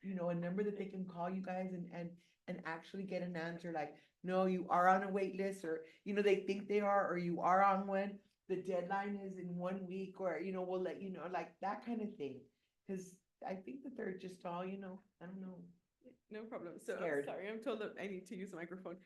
you know, a number that they can call you guys and actually get an answer like, no, you are on a wait list, or, you know, they think they are, or you are on one, the deadline is in 1 week, or, you know, we'll let you know, like that kind of thing. Cause I think that they're just all, you know, I don't know. No problem. So, Scared. sorry, I'm told that I need to use the microphone.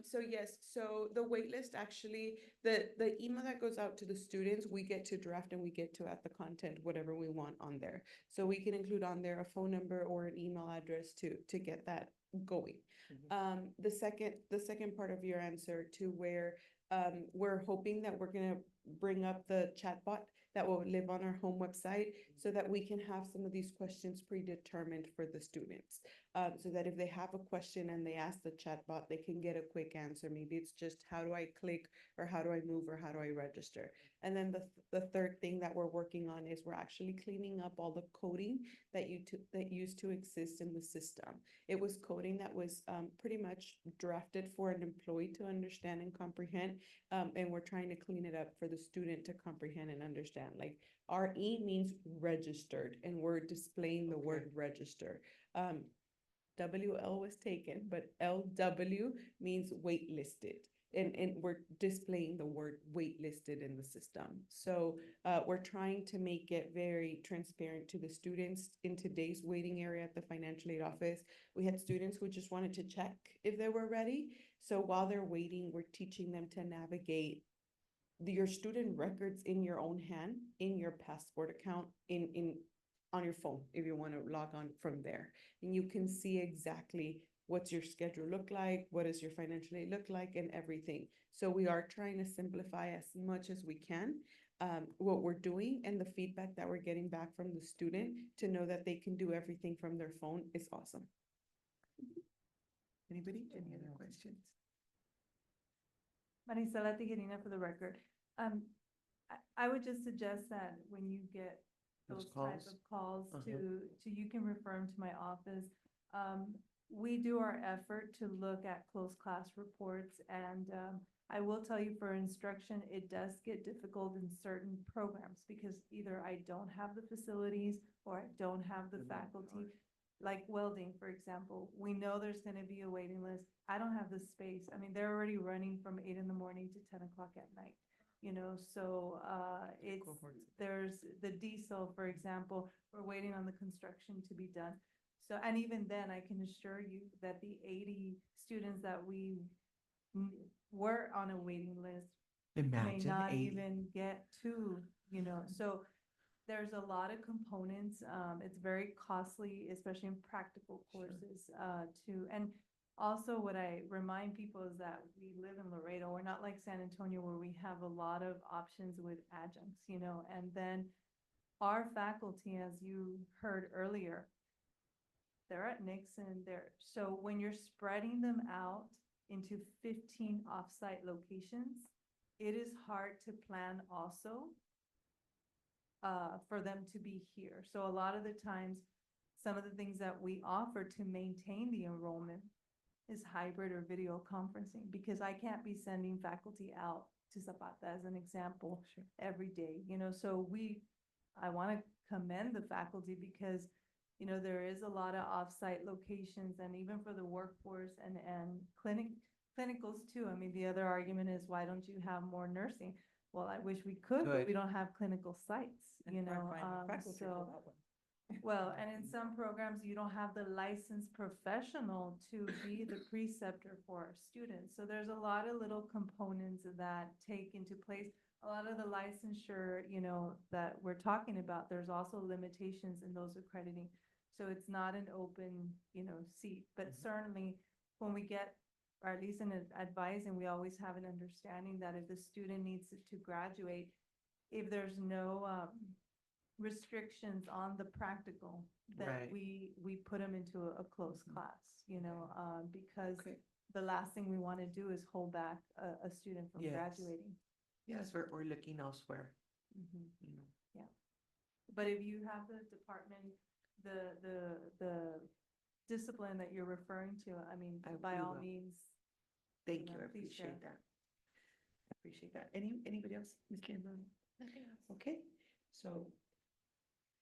So yes, so the wait list actually, the email that goes out to the students, we get to draft and we get to add the content, whatever we want on there. So we can include on there a phone number or an email address to get that going. The second part of your answer to where, we're hoping that we're gonna bring up the chatbot that will live on our home website so that we can have some of these questions predetermined for the students. So that if they have a question and they ask the chatbot, they can get a quick answer. Maybe it's just how do I click, or how do I move, or how do I register? And then the third thing that we're working on is we're actually cleaning up all the coding that used to exist in the system. It was coding that was pretty much drafted for an employee to understand and comprehend, and we're trying to clean it up for the student to comprehend and understand. Like RE means registered, and we're displaying the word register. WL was taken, but LW means waitlisted. And we're displaying the word waitlisted in the system. So we're trying to make it very transparent to the students. In today's waiting area at the financial aid office, we had students who just wanted to check if they were ready. So while they're waiting, we're teaching them to navigate your student records in your own hand, in your passport account, on your phone, if you want to log on from there. And you can see exactly what's your schedule look like, what does your financial aid look like, and everything. So we are trying to simplify as much as we can what we're doing, and the feedback that we're getting back from the student to know that they can do everything from their phone is awesome. Anybody, any other questions? Marisela Tijerina for the record. I would just suggest that when you get Those those type calls? of calls Uh-huh. you can refer them to my office. We do our effort to look at closed class reports, and I will tell you, for instruction, it does get difficult in certain programs because either I don't have the facilities or I don't have the faculty. Like welding, for example, we know there's gonna be a waiting list. I don't have the space. I mean, they're already running from 8 in the morning to 10 o'clock at night. You know, so it's, there's the diesel, for example, we're waiting on the construction to be done. So, and even then, I can assure you that the 80 students that we were on a waiting list may not even get to, you know, so there's a lot of components. It's very costly, especially in practical courses, and also what I remind people is that we live in Laredo. We're not like San Antonio where we have a lot of options with adjuncts, you know, and then our faculty, as you heard earlier, they're at Nixon there. So when you're spreading them out into 15 offsite locations, it is hard to plan also for them to be here. So a lot of the times, some of the things that we offer to maintain the enrollment is hybrid or video conferencing, because I can't be sending faculty out to Zapata as an example every day, you know, so I want to commend the faculty because, you know, there is a lot of offsite locations, and even for the workforce and clinicals too. I mean, the other argument is, why don't you have more nursing? Well, I wish we could, but we don't have clinical sites, you know, so. Well, and in some programs, you don't have the licensed professional to be the preceptor for our students. So there's a lot of little components that take into place. A lot of the licensure, you know, that we're talking about, there's also limitations in those accrediting. So it's not an open, you know, seat, but certainly when we get, or at least in advising, we always have an understanding that if the student needs to graduate, if there's no, restrictions on the practical, that we put them into a closed class, you know, because the last thing we want to do is hold back a student from Yes. graduating. Yes, we're looking elsewhere, Mhm. you know. But if you have the department, the discipline that you're referring to, I mean, I by we all will. means. Thank No, you, I please share. appreciate that. I appreciate that. Anybody else, Ms. Campbell? Nothing else. Okay, so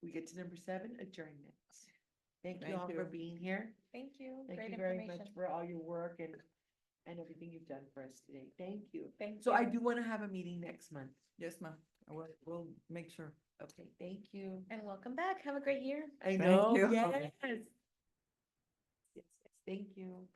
we get to number 7, adjournment. Thank you Thank all for you. being here. Thank you. Thank Great you very much information. for all your work and everything you've done for us today. Thank you. Thank So I you. do want to have a meeting next month. Yes, ma'am. We'll make sure. Okay, thank you. And welcome back. Have a great year. I Thank know, you. yes. Yes, yes, thank you.